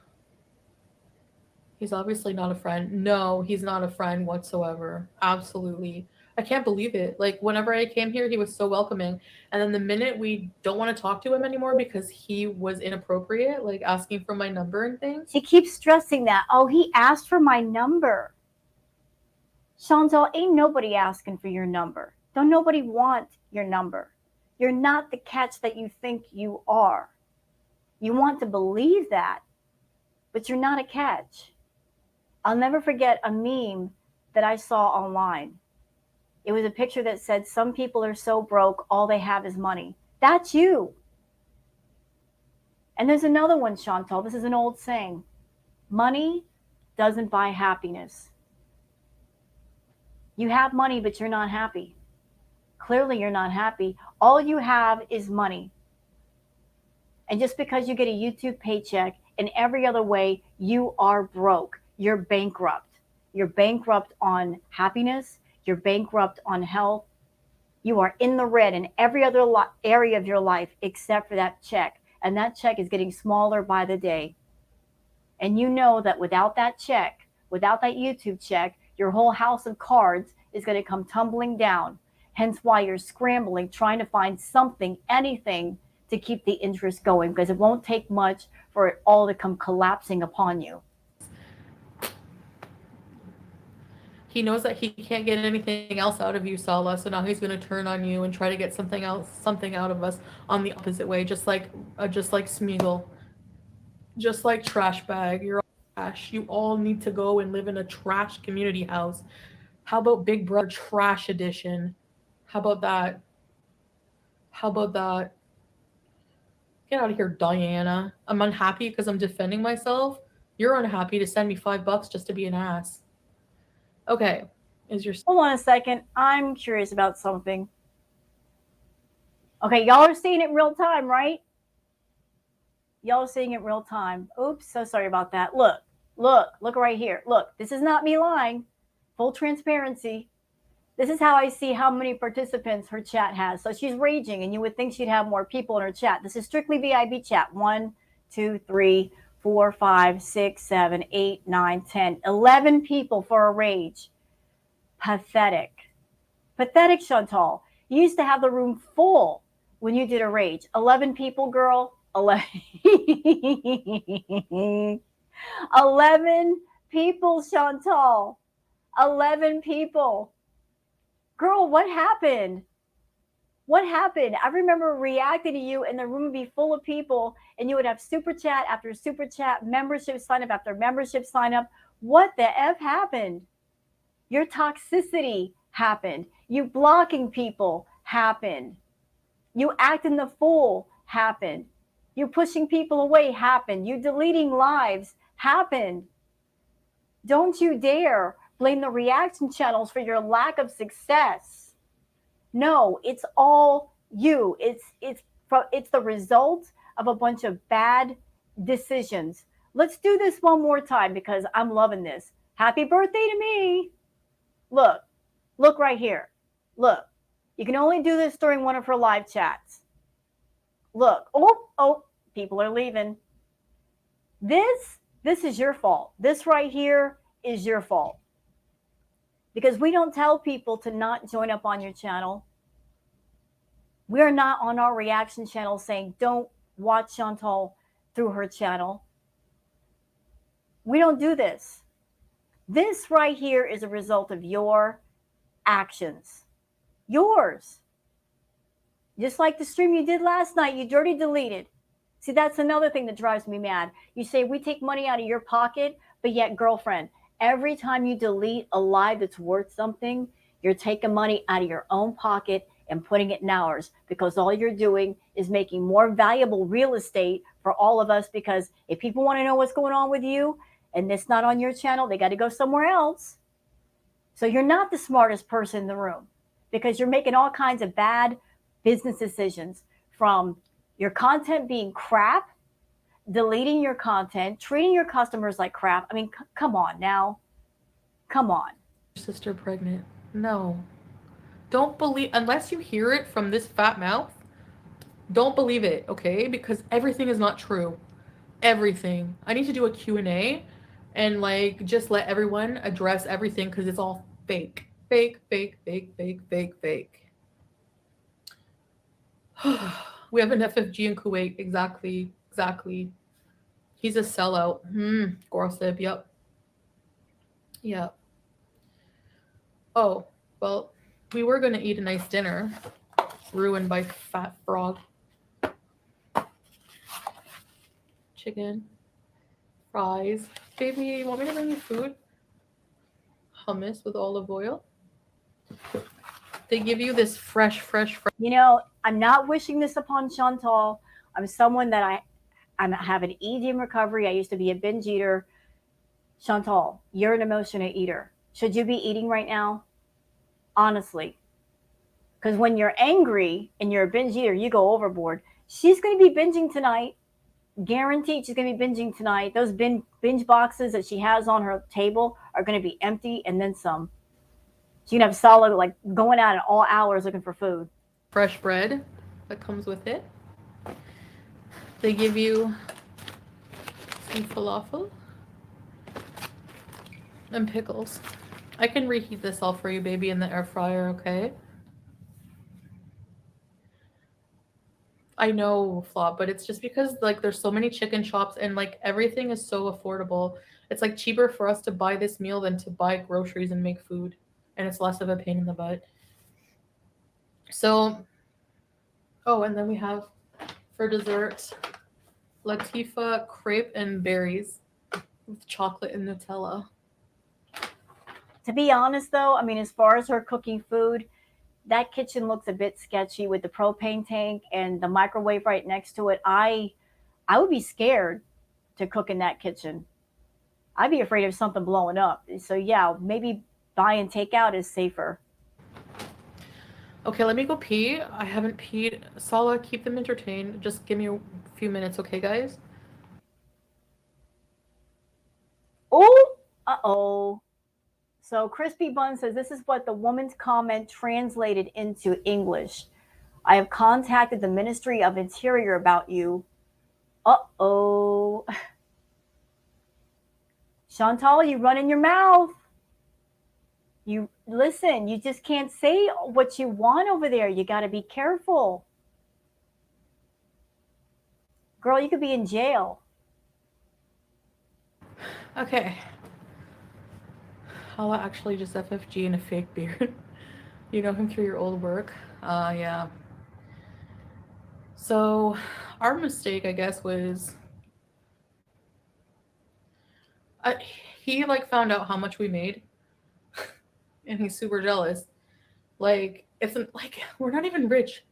He's obviously not a friend. No, he's not a friend whatsoever. Absolutely. I can't believe it. Like, whenever I came here, he was so welcoming. And then the minute we don't want to talk to him anymore because he was inappropriate, like asking for my number and things. She keeps stressing that. Oh, he asked for my number. Chantal, ain't nobody asking for your number. Don't nobody want your number. You're not the catch that you think you are. You want to believe that, but you're not a catch. I'll never forget a meme that I saw online. It was a picture that said, "Some people are so broke, all they have is money." That's you. And there's another one, Chantal. This is an old saying. Money doesn't buy happiness. You have money, but you're not happy. Clearly, you're not happy. All you have is money. And just because you get a YouTube paycheck, in every other way, you are broke. You're bankrupt. You're bankrupt on happiness. You're bankrupt on health. You are in the red in every other area of your life except for that check. And that check is getting smaller by the day. And you know that without that check, without that YouTube check, your whole house of cards is going to come tumbling down. Hence why you're scrambling, trying to find something, anything to keep the interest going because it won't take much for it all to come collapsing upon you. He knows that he can't get anything else out of you, Salah, so now he's going to turn on you and try to get something else, something out of us on the opposite way, just like Smeagol, just like Trash Bag. You're all trash. You all need to go and live in a trash community house. How about Big Brother Trash Edition? How about that? How about that? Get out of here, Diana. I'm unhappy because I'm defending myself. You're unhappy to send me $5 just to be an ass. Okay. Is your Hold on a second. I'm curious about something. Okay, y'all are seeing it in real time, right? Y'all are seeing it in real time. Oops, so sorry about that. Look right here. Look, this is not me lying. Full transparency. This is how I see how many participants her chat has. So she's raging, and you would think she'd have more people in her chat. This is strictly VIB chat. 1, 2, 3, 4, 5, 6, 7, 8, 9, 10, 11 people for a rage. Pathetic. Pathetic, Chantal. You used to have the room full when you did a rage. 11 people, girl. 11. 11 people, Chantal. 11 people. Girl, what happened? What happened? I remember reacting to you, and the room would be full of people, and you would have super chat after super chat, membership sign up after membership sign up. What the F happened? Your toxicity happened. You blocking people happened. You acting the fool happened. You pushing people away happened. You deleting lives happened. Don't you dare blame the reaction channels for your lack of success. No, it's all you. It's the result of a bunch of bad decisions. Let's do this one more time because I'm loving this. Happy birthday to me. Look right here. Look, you can only do this during one of her live chats. Look, oh, people are leaving. This is your fault. This right here is your fault. Because we don't tell people to not join up on your channel. We're not on our reaction channel saying don't watch Chantal through her channel. We don't do this. This right here is a result of your actions. Yours. Just like the stream you did last night, you dirty deleted. See, that's another thing that drives me mad. You say we take money out of your pocket, but yet, girlfriend, every time you delete a live that's worth something, you're taking money out of your own pocket and putting it in ours, because all you're doing is making more valuable real estate for all of us. Because if people want to know what's going on with you and it's not on your channel, they got to go somewhere else. So you're not the smartest person in the room, because you're making all kinds of bad business decisions, from your content being crap, deleting your content, treating your customers like crap. I mean, come on now. Come on. sister pregnant? No. Don't believe, unless you hear it from this fat mouth, don't believe it, okay? Because everything is not true. Everything. I need to do a Q&A and like just let everyone address everything, because it's all fake. Fake. We have an FFG in Kuwait. Exactly. He's a sellout. Gossip. Yep. Oh, well, we were going to eat a nice dinner. Ruined by fat frog. Chicken. Fries. Baby, you want me to bring you food? Hummus with olive oil. They give you this fresh. You know, I'm not wishing this upon Chantal. I'm someone that I have an eating recovery. I used to be a binge eater. Chantal, you're an emotional eater. Should you be eating right now? Honestly. Because when you're angry and you're a binge eater, you go overboard. She's going to be binging tonight. Guaranteed she's going to be binging tonight. Those binge boxes that she has on her table are going to be empty, and then some. She's going to have Salah like going out at all hours looking for food. Fresh bread that comes with it. They give you some falafel and pickles. I can reheat this all for you, baby, in the air fryer, okay? I know, Flop, but it's just because like there's so many chicken shops and like everything is so affordable. It's like cheaper for us to buy this meal than to buy groceries and make food, and it's less of a pain in the butt. So, oh, and then we have for dessert Latifa crepe and berries with chocolate and Nutella. To be honest, though, I mean, as far as her cooking food, that kitchen looks a bit sketchy with the propane tank and the microwave right next to it. I would be scared to cook in that kitchen. I'd be afraid of something blowing up. So yeah, maybe buying takeout is safer. Okay, let me go pee. I haven't peed. Salah, keep them entertained. Just give me a few minutes, okay, guys? Oh, uh-oh. So Crispy Bun says this is what the woman's comment translated into English. I have contacted the Ministry of Interior about you. Uh-oh. Chantal, you run in your mouth. You listen, you just can't say what you want over there. You got to be careful. Girl, you could be in jail. Okay. I'll actually just FFG in a fake beard. You know him through your old work. Yeah. So, our mistake, I guess, was I, he like found out how much we made, and he's super jealous. Like, it's like we're not even rich.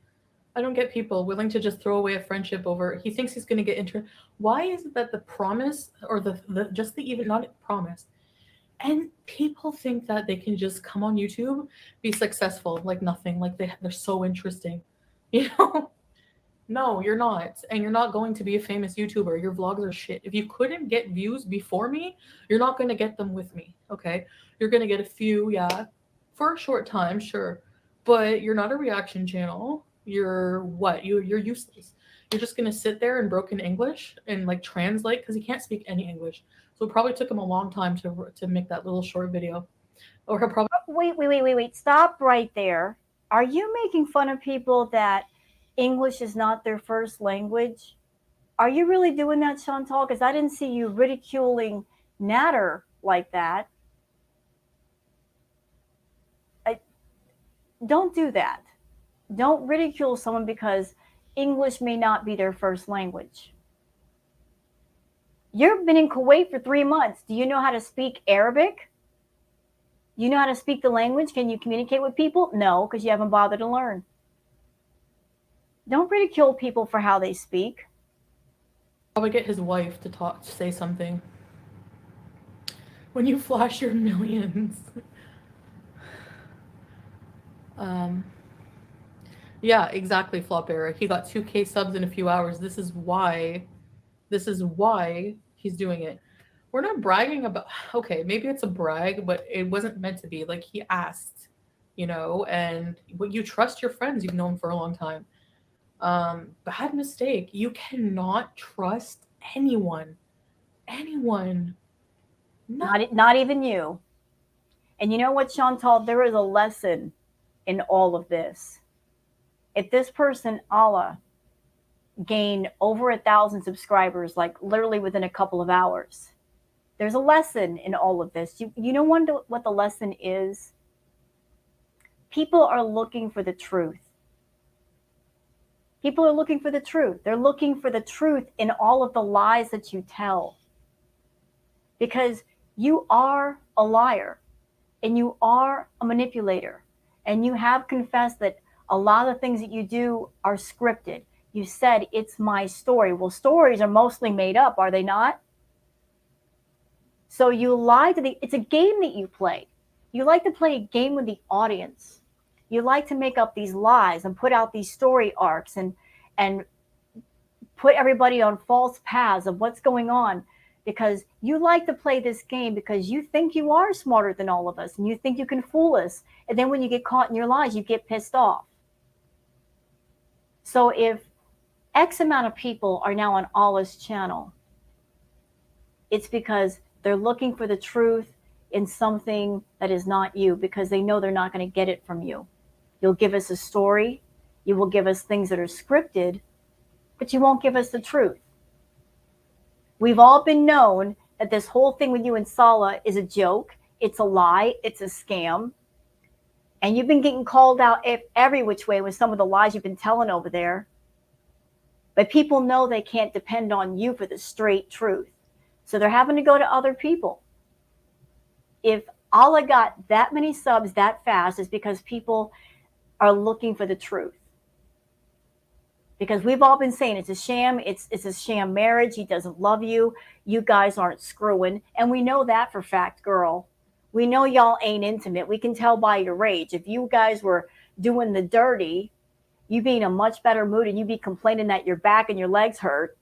I don't get people willing to just throw away a friendship over. He thinks he's gonna get into. Why is it that the promise or the just the even not promise, and people think that they can just come on YouTube, be successful like nothing, like they're so interesting, you know? No, you're not. And you're not going to be a famous YouTuber. Your vlogs are shit. If you couldn't get views before me, you're not going to get them with me. Okay. You're going to get a few, yeah, for a short time, sure. But you're not a reaction channel. You're what? You're useless. You're just going to sit there in broken English and like translate because he can't speak any English. So it probably took him a long time to make that little short video. Or he'll probably Wait. Stop right there. Are you making fun of people that English is not their first language? Are you really doing that, Chantal? Because I didn't see you ridiculing Natter like that. I, don't do that. Don't ridicule someone because English may not be their first language. You've been in Kuwait for 3 months. Do you know how to speak Arabic? You know how to speak the language? Can you communicate with people? No, because you haven't bothered to learn. Don't ridicule people for how they speak. get his wife to talk, to say something. When you flash your millions. Um, yeah, exactly, Flop Era. He got 2K subs in a few hours. This is why he's doing it. We're not bragging about, okay, maybe it's a brag, but it wasn't meant to be. Like, he asked, and you trust your friends you've known for a long time. Bad mistake. You cannot trust anyone. Anyone. No. Not even you. And you know what, Chantal? There is a lesson in all of this. If this person, Allah, gained over 1,000 subscribers, like literally within a couple of hours, there's a lesson in all of this. You know what the lesson is? People are looking for the truth. People are looking for the truth. They're looking for the truth in all of the lies that you tell. Because you are a liar and you are a manipulator. And you have confessed that a lot of things that you do are scripted. You said it's my story. Well, stories are mostly made up, are they not? So you lie to it's a game that you play. You like to play a game with the audience. You like to make up these lies and put out these story arcs and put everybody on false paths of what's going on because you like to play this game because you think you are smarter than all of us and you think you can fool us. And then when you get caught in your lies, you get pissed off. So if X amount of people are now on Allah's channel, it's because they're looking for the truth in something that is not you because they know they're not going to get it from you. You'll give us a story, you will give us things that are scripted, but you won't give us the truth. We've all been known that this whole thing with you and Salah is a joke, it's a lie, it's a scam. And you've been getting called out every which way with some of the lies you've been telling over there. But people know they can't depend on you for the straight truth. So they're having to go to other people. If Allah got that many subs that fast is because people are looking for the truth. Because we've all been saying it's a sham, it's a sham marriage, he doesn't love you, you guys aren't screwing, and we know that for fact, girl. We know y'all ain't intimate. We can tell by your rage. If you guys were doing the dirty, you'd be in a much better mood and you'd be complaining that your back and your legs hurt.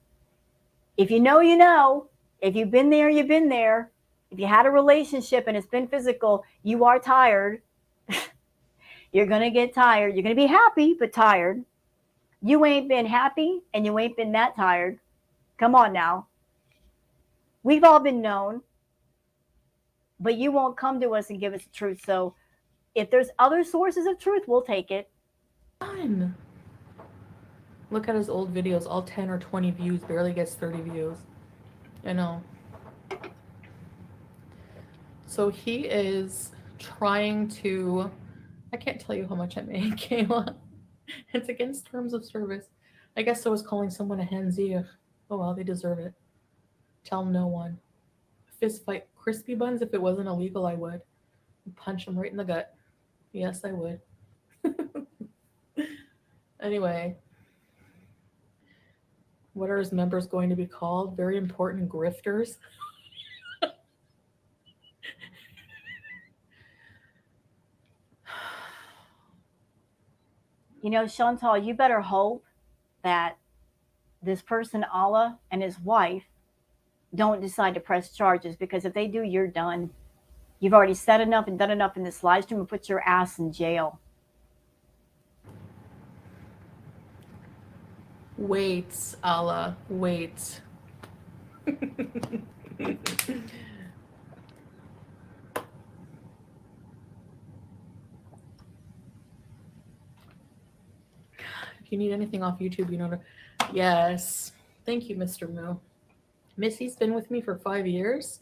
If you know, you know. If you've been there, you've been there. If you had a relationship and it's been physical, you are tired. You're going to get tired. You're going to be happy, but tired. You ain't been happy and you ain't been that tired. Come on now. We've all been known, but you won't come to us and give us the truth. So if there's other sources of truth, we'll take it. Fun. Look at his old videos, all 10 or 20 views, barely gets 30 views. I know. So he is trying to. I can't tell you how much I make, Kayla. It's against terms of service. I guess so is calling someone a henzie. Oh well, they deserve it. Tell no one. Fist fight crispy buns. If it wasn't illegal, I would. Punch him right in the gut. Yes, I would. Anyway, what are his members going to be called? Very important grifters. You know, Chantal, you better hope that this person, Allah, and his wife don't decide to press charges, because if they do, you're done. You've already said enough and done enough in this live stream and put your ass in jail. Wait, Allah, wait. If you need anything off YouTube, you know to. Yes. Thank you, Mr. Moo. Missy's been with me for 5 years,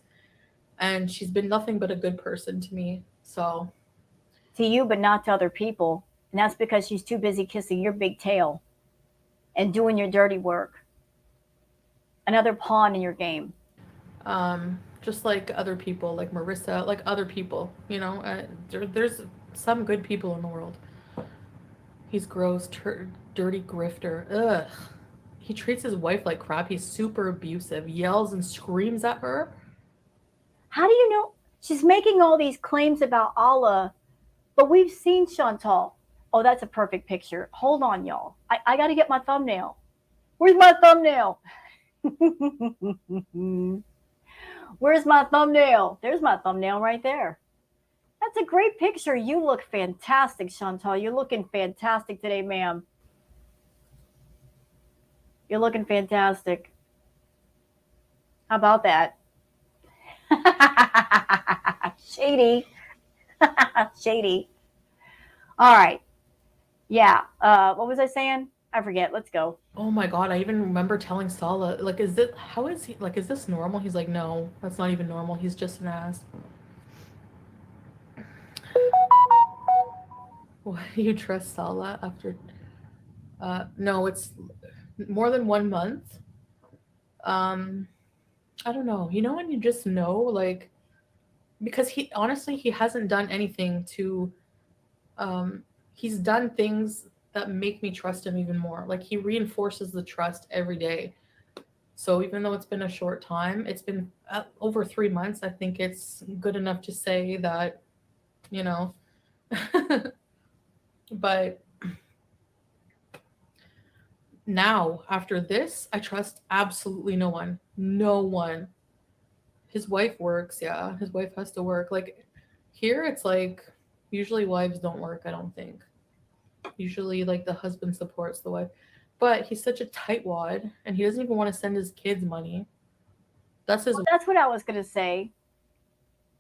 and she's been nothing but a good person to me. So. To you, but not to other people. And that's because she's too busy kissing your big tail and doing your dirty work. Another pawn in your game. Just like other people, like Marissa, like other people, there's some good people in the world. He's gross, dirty grifter. Ugh. He treats his wife like crap. He's super abusive, yells and screams at her. How do you know? She's making all these claims about Allah, but we've seen Chantal. Oh, that's a perfect picture. Hold on, y'all. I got to get my thumbnail. Where's my thumbnail? Where's my thumbnail? There's my thumbnail right there. That's a great picture. You look fantastic, Chantal. You're looking fantastic today, ma'am. You're looking fantastic. How about that? Shady. Shady. All right. Yeah. What was I saying? I forget. Let's go. Oh my god, I even remember telling Salah, like, how is he, like, is this normal? He's like, no, that's not even normal. He's just an ass. Why do you trust Salah after, no, it's more than 1 month. I don't know. You know when you just know, like, because he hasn't done anything to, he's done things that make me trust him even more. Like, he reinforces the trust every day. So even though it's been a short time, it's been over 3 months, I think it's good enough to say that, but now, after this, I trust absolutely no one. No one. His wife works, yeah. His wife has to work. Like, here, it's like, usually wives don't work, I don't think. Usually, like, the husband supports the wife. But he's such a tightwad, and he doesn't even want to send his kids money. That's what I was going to say.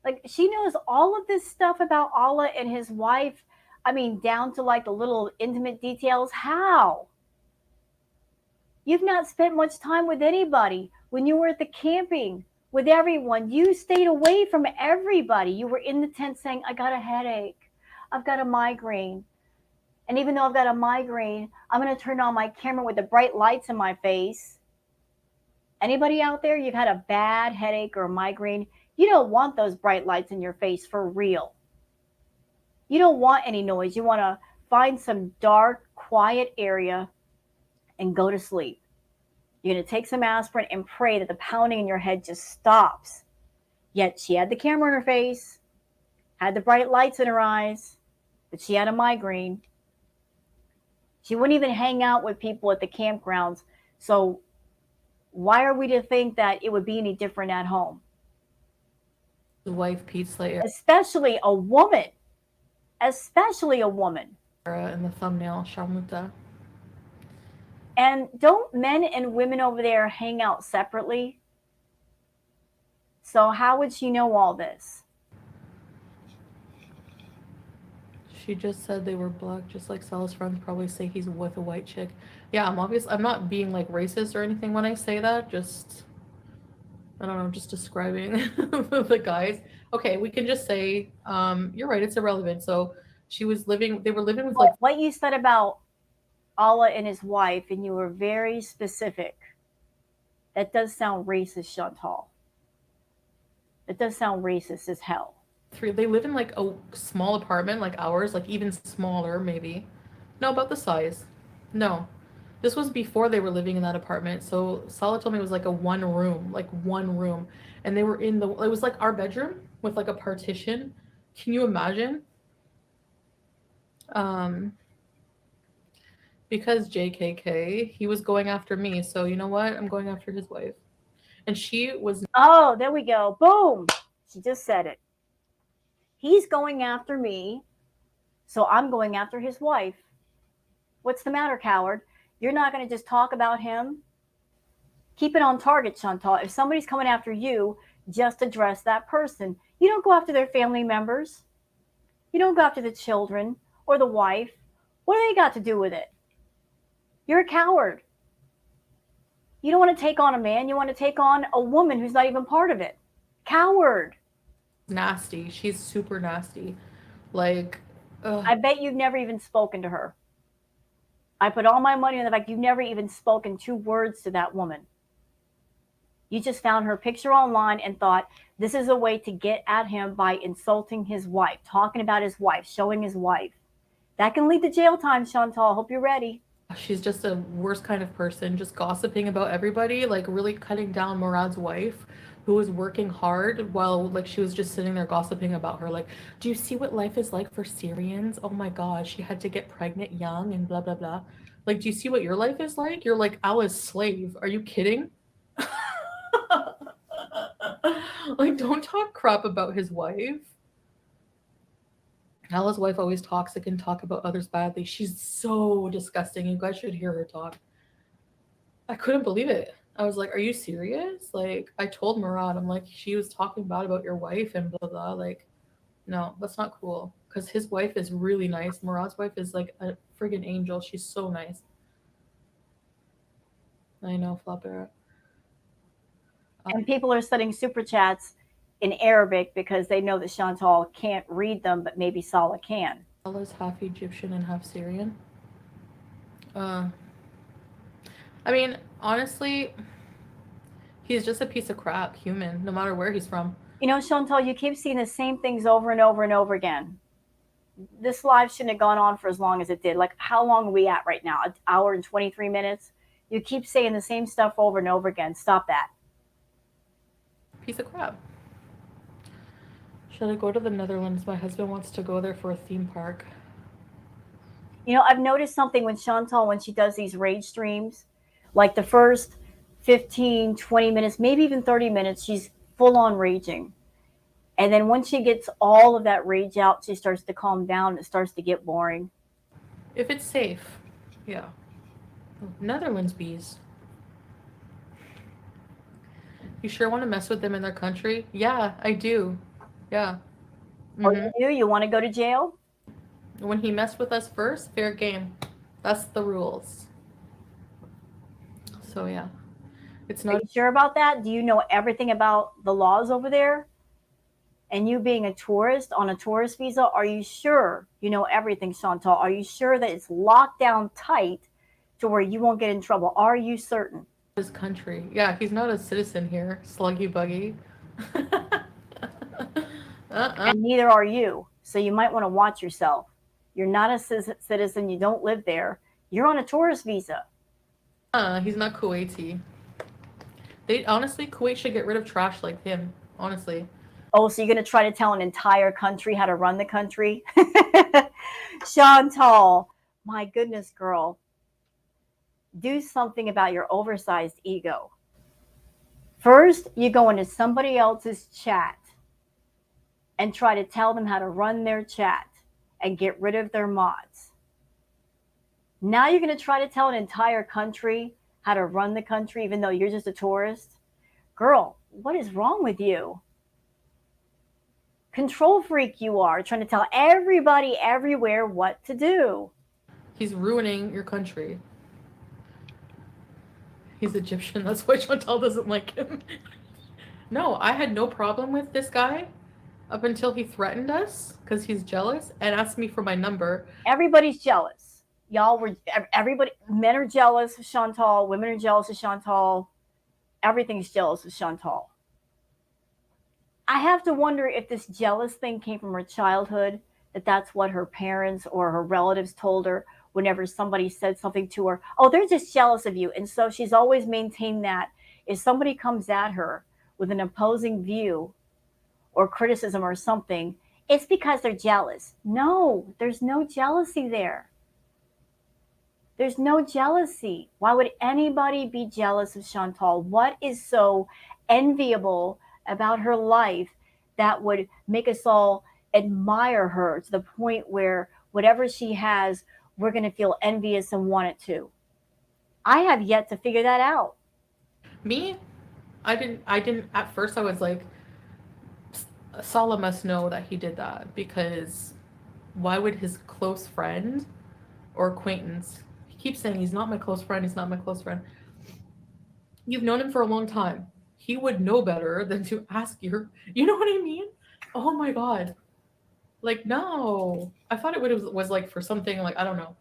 Like, she knows all of this stuff about Allah and his wife. I mean, down to, like, the little intimate details. How? You've not spent much time with anybody. When you were at the camping with everyone, you stayed away from everybody. You were in the tent saying, I got a headache. I've got a migraine. And even though I've got a migraine, I'm going to turn on my camera with the bright lights in my face. Anybody out there, you've had a bad headache or a migraine, You don't want those bright lights in your face for real. You don't want any noise. You want to find some dark, quiet area and go to sleep. You're going to take some aspirin and pray that the pounding in your head just stops. Yet she had the camera in her face, had the bright lights in her eyes, but she had a migraine. She wouldn't even hang out with people at the campgrounds. So why are we to think that it would be any different at home? His wife, Pete Slater, Especially a woman. Especially a woman. in the thumbnail, Sharmuta. And don't men and women over there hang out separately? So how would she know all this? She just said they were black, just like Salah's friends probably say he's with a white chick. Yeah, I'm not being like racist or anything when I say that, just I don't know, just describing the guys. Okay, we can just say, you're right, it's irrelevant. So they were living with like What you said about Allah and his wife, and you were very specific. That does sound racist, Chantal. That does sound racist as hell. they live in like a small apartment like ours, like even smaller maybe. No, about the size. No. This was before they were living in that apartment. So Salah told me it was like a one room. And they were it was like our bedroom with like a partition. Can you imagine? Um, because JKK, he was going after me. So you know what? I'm going after his wife. And she was. Oh, there we go. Boom. She just said it. He's going after me, so I'm going after his wife. What's the matter, coward? You're not going to just talk about him? Keep it on target, Chantal. If somebody's coming after you, just address that person. You don't go after their family members. You don't go after the children or the wife. What do they got to do with it? You're a coward. You don't want to take on a man. You want to take on a woman who's not even part of it. Coward. Nasty. She's super nasty. Like, I bet you've never even spoken to her. I put all my money on the fact you've never even spoken 2 words to that woman. You just found her picture online and thought this is a way to get at him by insulting his wife, talking about his wife, showing his wife. That can lead to jail time, Chantal. Hope you're ready. she's just a worst kind of person, just gossiping about everybody, like really cutting down Murad's wife, who was working hard while like she was just sitting there gossiping about her. Like, do you see what life is like for Syrians? Oh my god, she had to get pregnant young and blah blah blah. Like, do you see what your life is like? You're like Allah's slave. Are you kidding? Like, don't talk crap about his wife. Allah's wife always toxic and talk about others badly. She's so disgusting. You guys should hear her talk. I couldn't believe it. I was like, are you serious? Like, I told Murad, I'm like, she was talking bad about your wife and blah, blah. Like, no, that's not cool. Because his wife is really nice. Murad's wife is like a friggin' angel. She's so nice. I know, Flapera. And people are sending super chats in Arabic because they know that Chantal can't read them, but maybe Salah can. Allah's half Egyptian and half Syrian. I mean, honestly, he's just a piece of crap human, no matter where he's from. You know, Chantal, you keep seeing the same things over and over and over again. This live shouldn't have gone on for as long as it did. Like, how long are we at right now? An hour and 23 minutes? You keep saying the same stuff over and over again. Stop that. Piece of crap. Should I go to the Netherlands? My husband wants to go there for a theme park. You know, I've noticed something when Chantal, when she does these rage streams, like the first 15, 20 minutes, maybe even 30 minutes, she's full on raging. And then once she gets all of that rage out, she starts to calm down. It starts to get boring. If it's safe, yeah. Netherlands bees. You sure want to mess with them in their country? Yeah, I do. Yeah. Oh, you do? You want to go to jail? When he messed with us first, fair game. That's the rules. So yeah. It's Are not you sure about that? Do you know everything about the laws over there? And you being a tourist on a tourist visa, are you sure you know everything, Chantal? Are you sure that it's locked down tight to where you won't get in trouble? Are you certain? his country. Yeah, he's not a citizen here. Sluggy buggy. Uh-uh. and neither are you. So you might want to watch yourself. You're not a citizen. You don't live there. You're on a tourist visa. He's not Kuwaiti. They honestly, Kuwait should get rid of trash like him. Honestly, Oh, so you're going to try to tell an entire country how to run the country? Chantal, my goodness, girl, do something about your oversized ego. First, you go into somebody else's chat and try to tell them how to run their chat and get rid of their mods. Now you're going to try to tell an entire country how to run the country, even though you're just a tourist? Girl, what is wrong with you? Control freak you are, trying to tell everybody everywhere what to do. he's ruining your country. He's Egyptian. That's why Chantal doesn't like him. No, I had no problem with this guy up until he threatened us because he's jealous and asked me for my number. Everybody's jealous. Y'all were, everybody, men are jealous of Chantal, women are jealous of Chantal, everything's jealous of Chantal. I have to wonder if this jealous thing came from her childhood, that that's what her parents or her relatives told her whenever somebody said something to her. Oh, they're just jealous of you. And so she's always maintained that if somebody comes at her with an opposing view or criticism or something, it's because they're jealous. No, there's no jealousy there. There's no jealousy. Why would anybody be jealous of Chantal? What is so enviable about her life that would make us all admire her to the point where whatever she has, we're going to feel envious and want it too? I have yet to figure that out. Me, I didn't at first I was like, Salah must know that he did that because why would his close friend or acquaintance, he keeps saying he's not my close friend, he's not my close friend. You've known him for a long time. He would know better than to ask you know what I mean? Oh my god. Like, no. I thought was like for something like, I don't know.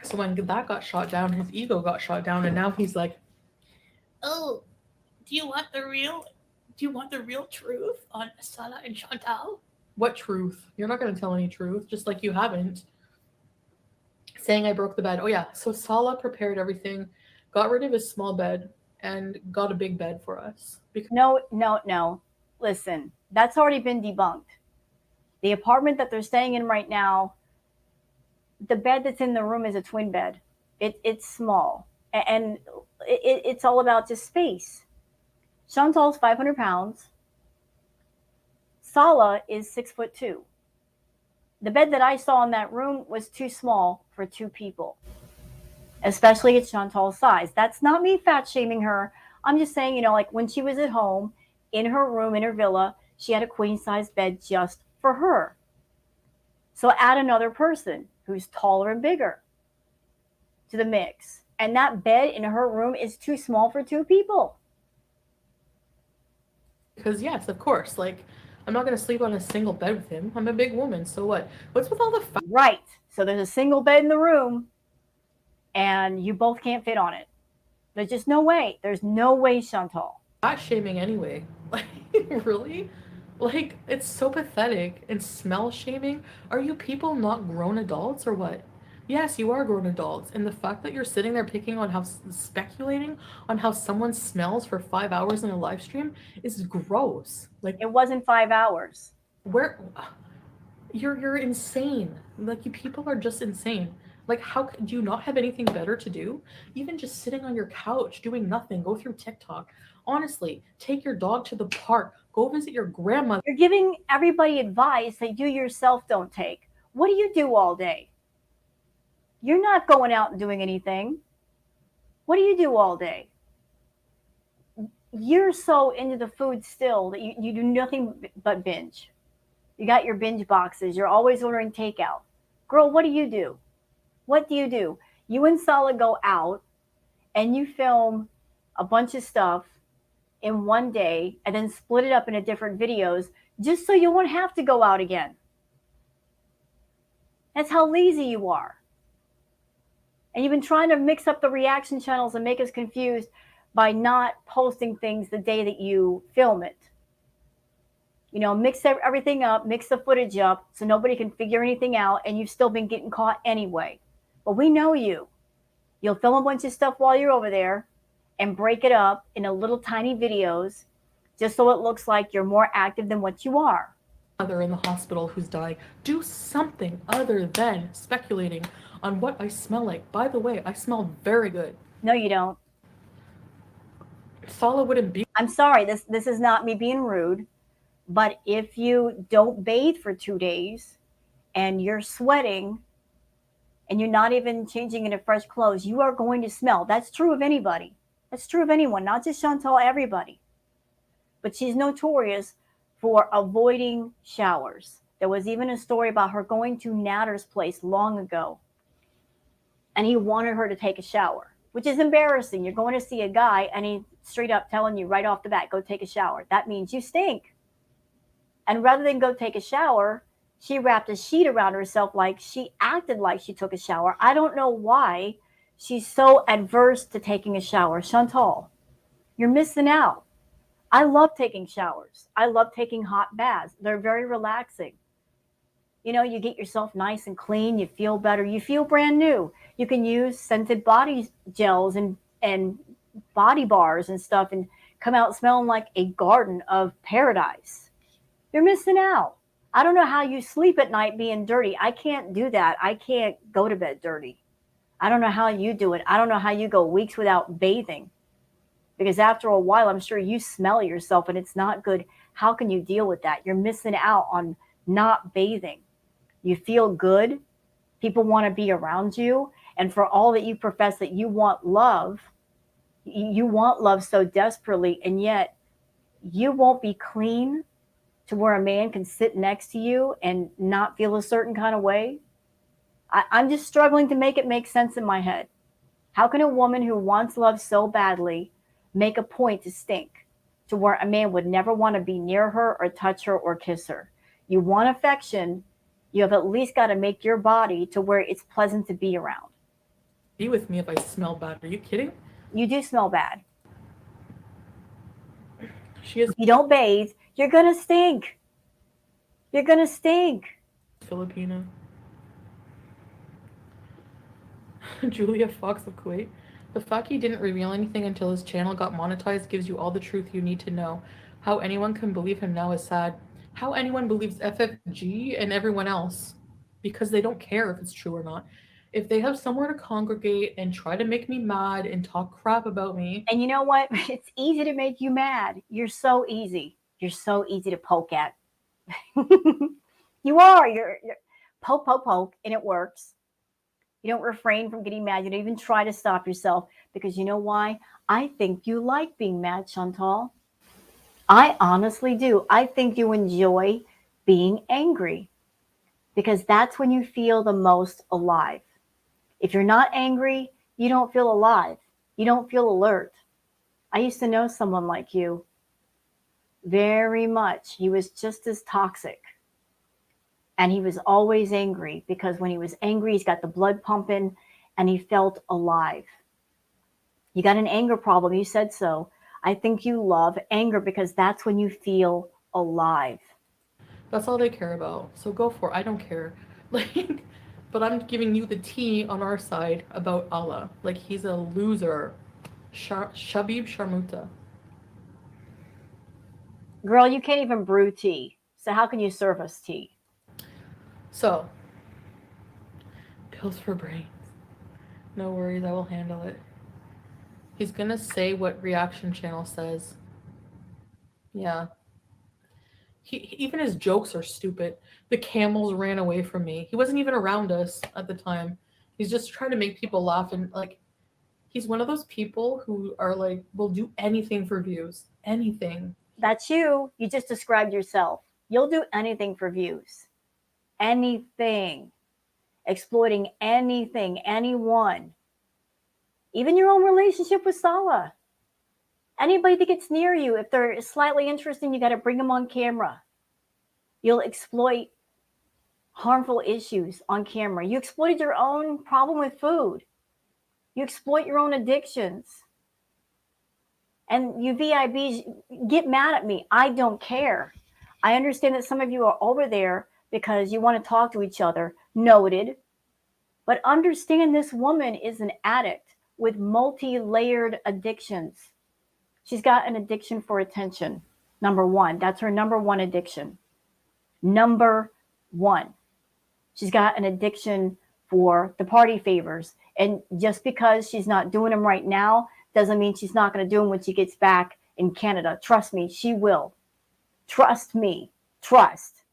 So when that got shot down, his ego got shot down, and now he's like, "Oh, do you want the real? Do you want the real truth on Salah and Chantal? What truth? You're not going to tell any truth, just like you haven't. Saying I broke the bed. Oh yeah. So Salah prepared everything, got rid of his small bed, and got a big bed for us. Because No, no, no. Listen, that's already been debunked. The apartment that they're staying in right now, the bed that's in the room is a twin bed. It's small, and it's all about just space. Chantal's 500 pounds. Salah is 6'2". The bed that I saw in that room was too small for two people, especially at Chantal's size. That's not me fat shaming her. I'm just saying, like when she was at home in her room in her villa, she had a queen size bed just for her. So add another person who's taller and bigger to the mix. And that bed in her room is too small for two people. yes, of course, like I'm not going to sleep on a single bed with him. I'm a big woman, so what? What's with all the Right. So there's a single bed in the room and you both can't fit on it. There's just no way. There's no way, Chantal. fat shaming anyway? Like, really? Like, it's so pathetic. And smell shaming? Are you people not grown adults or what? Yes, you are grown adults. And the fact that you're sitting there picking on speculating on how someone smells for 5 hours in a live stream is gross. Like, It wasn't 5 hours. where you're insane. Like, you people are just insane. Like, how do you not have anything better to do? Even just sitting on your couch doing nothing, go through TikTok. Honestly, take your dog to the park, go visit your grandmother. You're giving everybody advice that you yourself don't take. What do you do all day? You're not going out and doing anything. What do you do all day? You're so into the food still that you do nothing but binge. You got your binge boxes. You're always ordering takeout. Girl, what do you do? What do you do? You and Salah go out and you film a bunch of stuff in one day and then split it up into different videos just so you won't have to go out again. That's how lazy you are. And you've been trying to mix up the reaction channels and make us confused by not posting things the day that you film it. Mix everything up, mix the footage up so nobody can figure anything out, and you've still been getting caught anyway. But we know you. You'll film a bunch of stuff while you're over there and break it up into little tiny videos just so it looks like you're more active than what you are. Mother in the hospital who's dying. Do something other than speculating on what I smell like. By the way, I smell very good. No, you don't. Salah wouldn't be. I'm sorry, this is not me being rude, but if you don't bathe for 2 days and you're sweating and you're not even changing into fresh clothes, you are going to smell. That's true of anybody. That's true of anyone, not just Chantal, everybody. But she's notorious for avoiding showers. There was even a story about her going to Natter's place long ago, and he wanted her to take a shower, which is embarrassing. You're going to see a guy, and he's straight up telling you right off the bat, go take a shower. That means you stink. And rather than go take a shower, she wrapped a sheet around herself like she acted like she took a shower. I don't know why she's so adverse to taking a shower. Chantal, you're missing out. I love taking showers. I love taking hot baths. They're very relaxing. You get yourself nice and clean. You feel better. You feel brand new. You can use scented body gels and body bars and stuff and come out smelling like a garden of paradise. You're missing out. I don't know how you sleep at night being dirty. I can't do that. I can't go to bed dirty. I don't know how you do it. I don't know how you go weeks without bathing. Because after a while, I'm sure you smell yourself and it's not good. How can you deal with that? You're missing out on not bathing. You feel good. People want to be around you. And for all that you profess that you want love so desperately, and yet you won't be clean to where a man can sit next to you and not feel a certain kind of way. I'm just struggling to make it make sense in my head. How can a woman who wants love so badly make a point to stink to where a man would never want to be near her or touch her or kiss her? You want affection, you have at least got to make your body to where it's pleasant to be around. Be with me if I smell bad. Are you kidding? You do smell bad. She is If you don't bathe, you're going to stink. You're going to stink. Filipino. Julia Fox of Kuwait. The fact he didn't reveal anything until his channel got monetized gives you all the truth you need to know. How anyone can believe him now is sad. How anyone believes FFG and everyone else. Because they don't care if it's true or not. If they have somewhere to congregate and try to make me mad and talk crap about me. And you know what? It's easy to make you mad. You're so easy. You're so easy to poke at. You are. You're poke, poke, poke, and it works. You don't refrain from getting mad. You don't even try to stop yourself because you know why? I think you like being mad, Chantal. I honestly do. I think you enjoy being angry because that's when you feel the most alive. If you're not angry, you don't feel alive. You don't feel alert. I used to know someone like you very much. He was just as toxic. And he was always angry because when he was angry, he's got the blood pumping and he felt alive. You got an anger problem. You said so. I think you love anger because that's when you feel alive. That's all they care about. So go for it. I don't care. Like, but I'm giving you the tea on our side about Allah. Like, he's a loser. Shabib Sharmuta. Girl, you can't even brew tea. So how can you serve us tea? So, pills for brains. No worries, I will handle it. He's gonna say what reaction channel says. Yeah. Even his jokes are stupid. The camels ran away from me. He wasn't even around us at the time. He's just trying to make people laugh and like he's one of those people who are like will do anything for views. Anything. That's you. You just described yourself. You'll do anything for views. Anything. Exploiting anything, anyone. Even your own relationship with Salah. Anybody that gets near you, if they're slightly interesting, you got to bring them on camera. You'll exploit harmful issues on camera. You exploited your own problem with food. You exploit your own addictions. And you VIBs, get mad at me. I don't care. I understand that some of you are over there because you want to talk to each other. Noted. But understand this woman is an addict with multi layered addictions. She's got an addiction for attention. Number one. That's her number one addiction. Number one. She's got an addiction for the party favors. And just because she's not doing them right now doesn't mean she's not going to do them when she gets back in Canada. Trust me, she will. Trust me. Trust.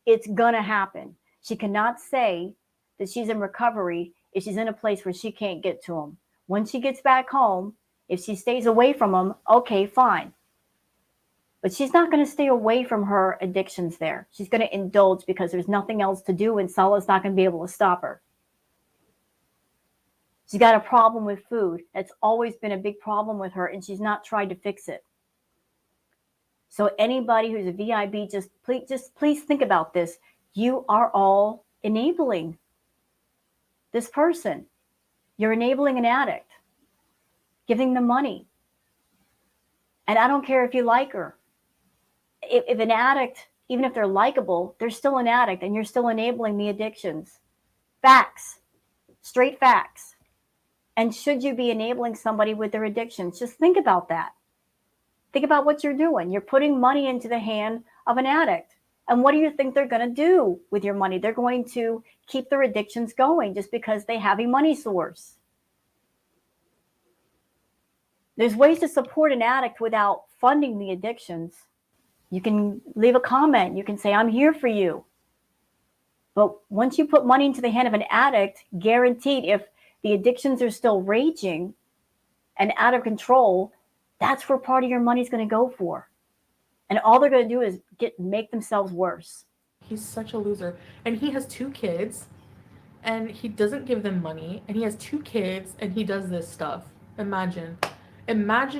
It's going to happen. She cannot say that she's in recovery if she's in a place where she can't get to them. When she gets back home, if she stays away from them, okay, fine. But she's not going to stay away from her addictions there. She's going to indulge because there's nothing else to do, and Salah's not going to be able to stop her. She's got a problem with food. That's always been a big problem with her, and she's not tried to fix it. So anybody who's a VIB, just please think about this. You are all enabling this person. You're enabling an addict, giving them money. And I don't care if you like her. If an addict, even if they're likable, they're still an addict, and you're still enabling the addictions. Facts. Straight facts. And should you be enabling somebody with their addictions? Just think about that. Think about what you're doing. You're putting money into the hand of an addict. And what do you think they're going to do with your money? They're going to keep their addictions going just because they have a money source. There's ways to support an addict without funding the addictions. You can leave a comment. You can say, I'm here for you. But once you put money into the hand of an addict, guaranteed, if the addictions are still raging and out of control, that's where part of your money is going to go for. And all they're going to do is make themselves worse. He's such a loser. And he has 2 kids, and he doesn't give them money, and he has 2 kids, and he does this stuff. Imagine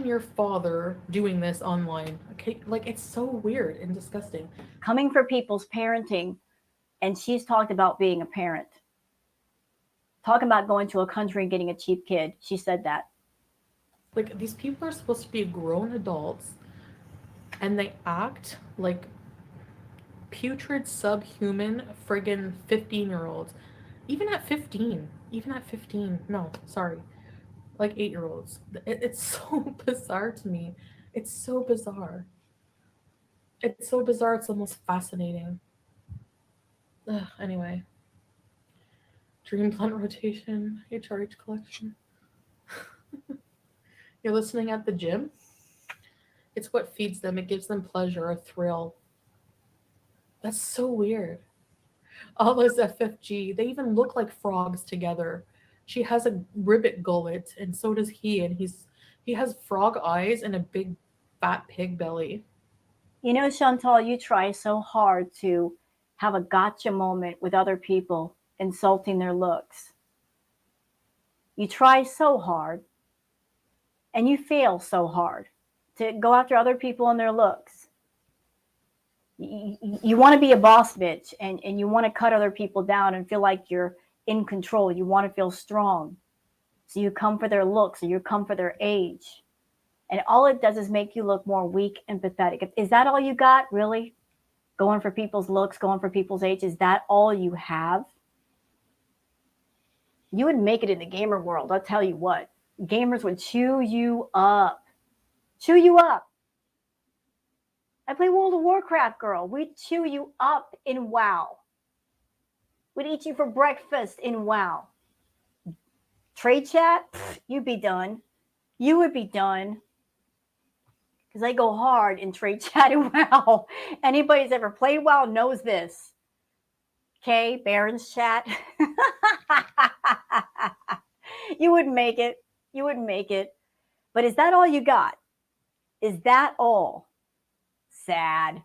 your father doing this online. Okay, like, it's so weird and disgusting. Coming for people's parenting, and she's talked about being a parent. Talking about going to a country and getting a cheap kid. She said that. Like, these people are supposed to be grown adults, and they act like putrid, subhuman, friggin' 15-year-olds. Even at 15. No, sorry. Like 8-year-olds. It's so bizarre to me. It's so bizarre. It's almost fascinating. Anyway. Dream Plant Rotation, HRH Collection. You're listening at the gym? It's what feeds them. It gives them pleasure, a thrill. That's so weird. All those FFG, they even look like frogs together. She has a ribbit gullet, and so does he, and he has frog eyes and a big fat pig belly. You know, Chantal, you try so hard to have a gotcha moment with other people, insulting their looks. You try so hard, and you fail so hard to go after other people and their looks. You want to be a boss bitch, and you want to cut other people down and feel like you're in control. You want to feel strong. So you come for their looks, or you come for their age. And all it does is make you look more weak and pathetic. Is that all you got, really? Going for people's looks, going for people's age? Is that all you have? You would make it in the gamer world, I'll tell you what. Gamers would chew you up. Chew you up. I play World of Warcraft, girl. We'd chew you up in WoW. We'd eat you for breakfast in WoW. Trade chat? You'd be done. You would be done. Because I go hard in trade chat in WoW. Anybody who's ever played WoW knows this. Okay, Baron's chat. You would make it. You would make it. But is that all you got? Is that all? Sad.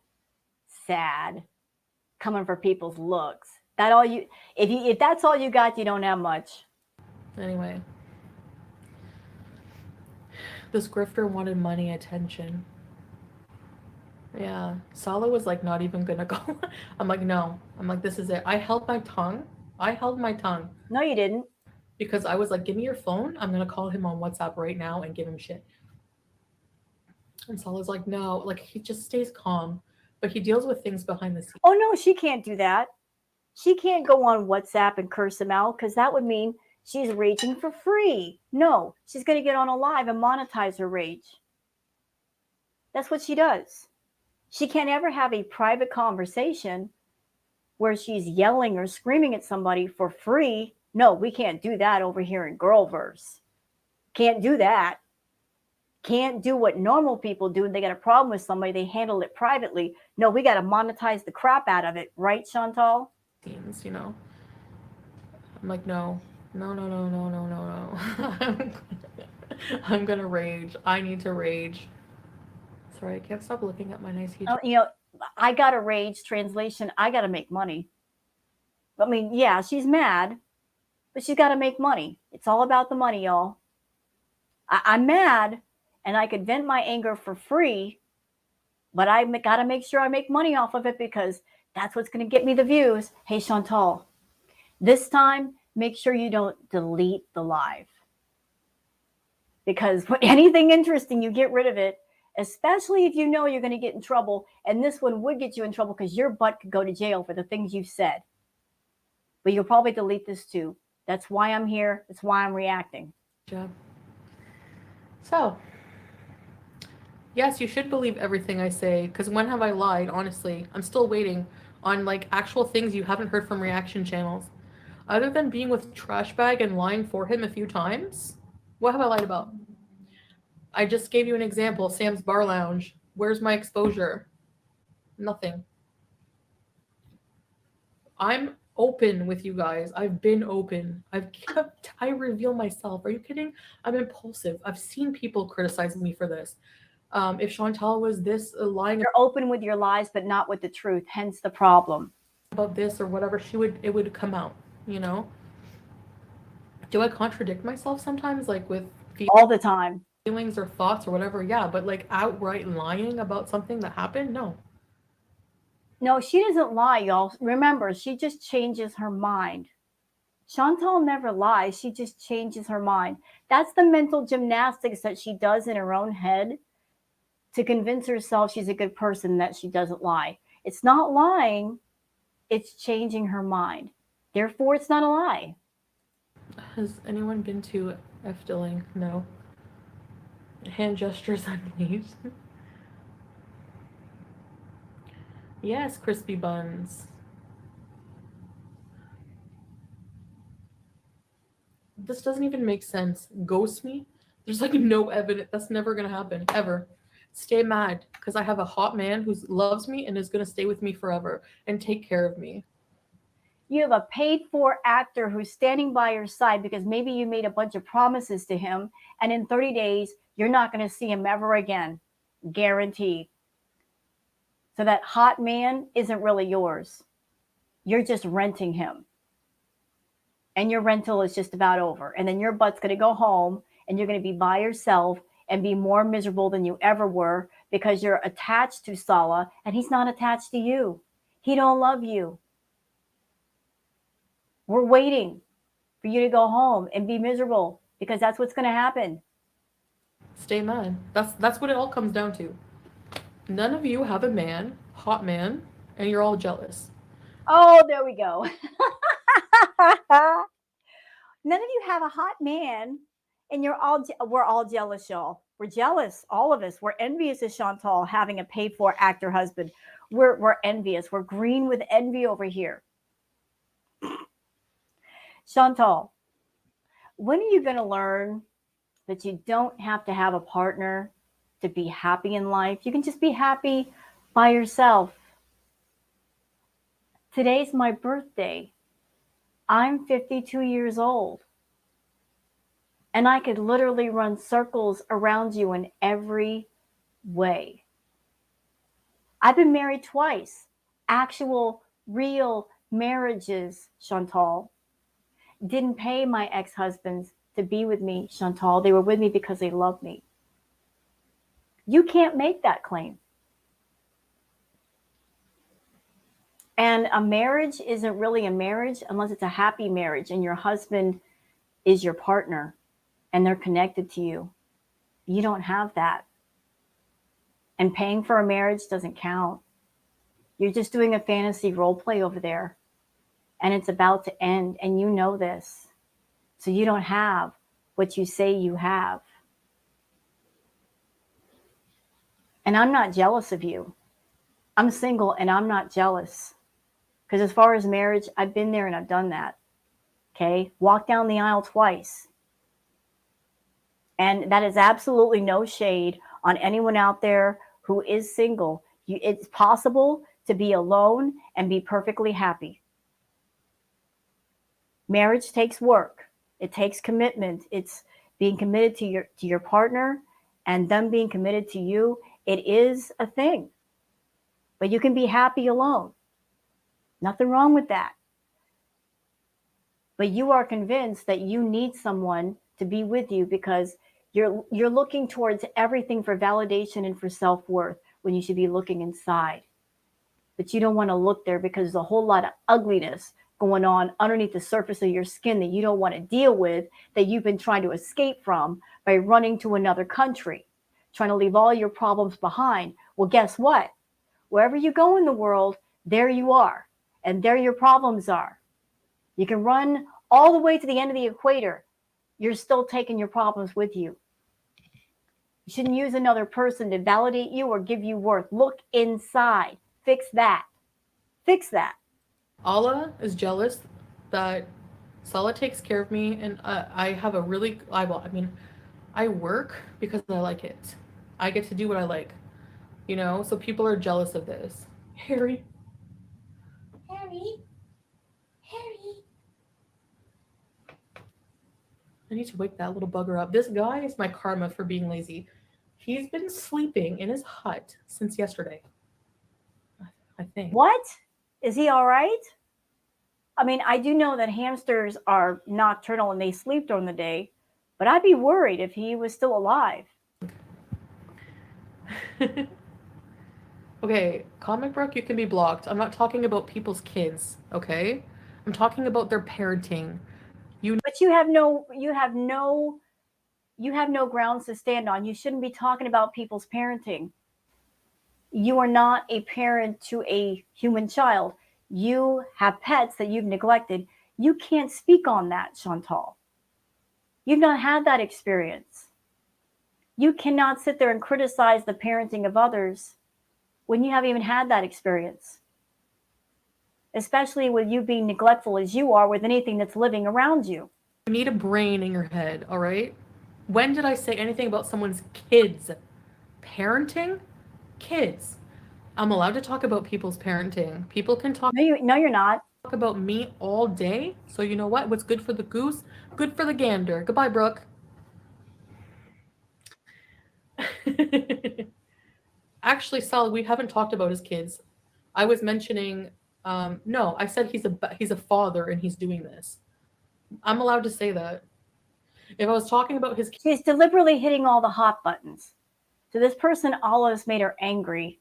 Coming for people's looks. That all you? If that's all you got, you don't have much. Anyway. This grifter wanted money, attention. Yeah. Salah was like not even gonna go. I'm like, no. I'm like, this is it. I held my tongue. No, you didn't. Because I was like, give me your phone. I'm gonna call him on WhatsApp right now and give him shit. And Salah's like, no, like he just stays calm, but he deals with things behind the scenes. Oh, no, she can't do that. She can't go on WhatsApp and curse him out because that would mean she's raging for free. No, she's going to get on a live and monetize her rage. That's what she does. She can't ever have a private conversation where she's yelling or screaming at somebody for free. No, we can't do that over here in Girlverse. Can't do that. Can't do what normal people do. They got a problem with somebody, they handle it privately. No, we got to monetize the crap out of it, right, Chantal? You know. I'm like, no, no, no, no, no, no, no, no. I'm gonna rage. I need to rage. Sorry, I can't stop looking at my nice hijab. You know, I got to rage. Translation, I got to make money. I mean, yeah, she's mad, but she's got to make money. It's all about the money, y'all. I'm mad, and I could vent my anger for free, but I got to make sure I make money off of it because that's what's going to get me the views. Hey, Chantal, this time, make sure you don't delete the live. Because when anything interesting, you get rid of it, especially if you know you're going to get in trouble. And this one would get you in trouble because your butt could go to jail for the things you've said. But you'll probably delete this too. That's why I'm here. That's why I'm reacting. So, yes, you should believe everything I say, because when have I lied, honestly? I'm still waiting on, like, actual things you haven't heard from reaction channels. Other than being with Trash Bag and lying for him a few times, what have I lied about? I just gave you an example, Sam's Bar Lounge. Where's my exposure? Nothing. I'm open with you guys. I've been open. I reveal myself. Are you kidding? I'm impulsive. I've seen people criticize me for this. If Chantal was this lying You're open with your lies, but not with the truth. Hence the problem. about this or whatever, it would come out, you know? Do I contradict myself sometimes, like with All the time. feelings or thoughts or whatever? Yeah, but like outright lying about something that happened? No. No, she doesn't lie, y'all. Remember, she just changes her mind. Chantal never lies. She just changes her mind. That's the mental gymnastics that she does in her own head to convince herself she's a good person, that she doesn't lie. It's not lying, it's changing her mind. Therefore, it's not a lie. Has anyone been to Efteling? No. Hand gestures, unleashed. Yes, crispy buns. This doesn't even make sense. Ghost me? There's like no evidence. That's never gonna happen, ever. Stay mad, because I have a hot man who loves me and is gonna stay with me forever and take care of me. You have a paid for actor who's standing by your side because maybe you made a bunch of promises to him, and in 30 days, you're not going to see him ever again. Guaranteed. So that hot man isn't really yours. You're just renting him. And your rental is just about over. And then your butt's going to go home and you're going to be by yourself and be more miserable than you ever were because you're attached to Salah and he's not attached to you. He don't love you. We're waiting for you to go home and be miserable because that's what's going to happen. Stay mad. That's what it all comes down to. None of you have a man, hot man, and you're all jealous. Oh, there we go. None of you have a hot man, and we're all jealous, y'all. We're jealous, all of us. We're envious of Chantal having a paid-for actor husband. We're envious. We're green with envy over here. Chantal, when are you going to learn that you don't have to have a partner to be happy in life? You can just be happy by yourself. Today's my birthday. I'm 52 years old. And I could literally run circles around you in every way. I've been married twice. Actual, real marriages, Chantal. Didn't pay my ex-husbands to be with me, Chantal. They were with me because they loved me. You can't make that claim. And a marriage isn't really a marriage unless it's a happy marriage and your husband is your partner and they're connected to you. You don't have that. And paying for a marriage doesn't count. You're just doing a fantasy role play over there. And it's about to end. And you know this. So you don't have what you say you have. And I'm not jealous of you. I'm single and I'm not jealous. Because as far as marriage, I've been there and I've done that. Okay? Walked down the aisle twice. And that is absolutely no shade on anyone out there who is single. It's possible to be alone and be perfectly happy. Marriage takes work. It takes commitment. It's being committed to your partner and them being committed to you. It is a thing. But you can be happy alone. Nothing wrong with that. But you are convinced that you need someone to be with you because you're looking towards everything for validation and for self-worth when you should be looking inside. But you don't want to look there because there's a whole lot of ugliness going on underneath the surface of your skin that you don't want to deal with, that you've been trying to escape from by running to another country, trying to leave all your problems behind. Well, guess what? Wherever you go in the world, there you are, and there your problems are. You can run all the way to the end of the equator. You're still taking your problems with you. You shouldn't use another person to validate you or give you worth. Look inside. Fix that. Fix that. Allah is jealous that Salah takes care of me, and I have a really, I work because I like it. I get to do what I like, so people are jealous of this. Harry. Harry. Harry. I need to wake that little bugger up. This guy is my karma for being lazy. He's been sleeping in his hut since yesterday, I think. What? Is he all right? I mean, I do know that hamsters are nocturnal and they sleep during the day, but I'd be worried if he was still alive. Okay, Comic Brook, you can be blocked. I'm not talking about people's kids, okay? I'm talking about their parenting. But you have no grounds to stand on. You shouldn't be talking about people's parenting. You are not a parent to a human child. You have pets that you've neglected. You can't speak on that, Chantal. You've not had that experience. You cannot sit there and criticize the parenting of others when you haven't even had that experience. Especially with you being neglectful as you are with anything that's living around you. You need a brain in your head, all right? When did I say anything about someone's kids? Parenting? Kids. I'm allowed to talk about people's parenting. People can talk. No, you're not. Talk about me all day. So you know what? What's good for the goose, good for the gander. Goodbye, Brooke. Actually, Sal, we haven't talked about his kids. I was mentioning. No, I said he's a father and he's doing this. I'm allowed to say that. If I was talking about his kids, she's deliberately hitting all the hot buttons. So this person always made her angry.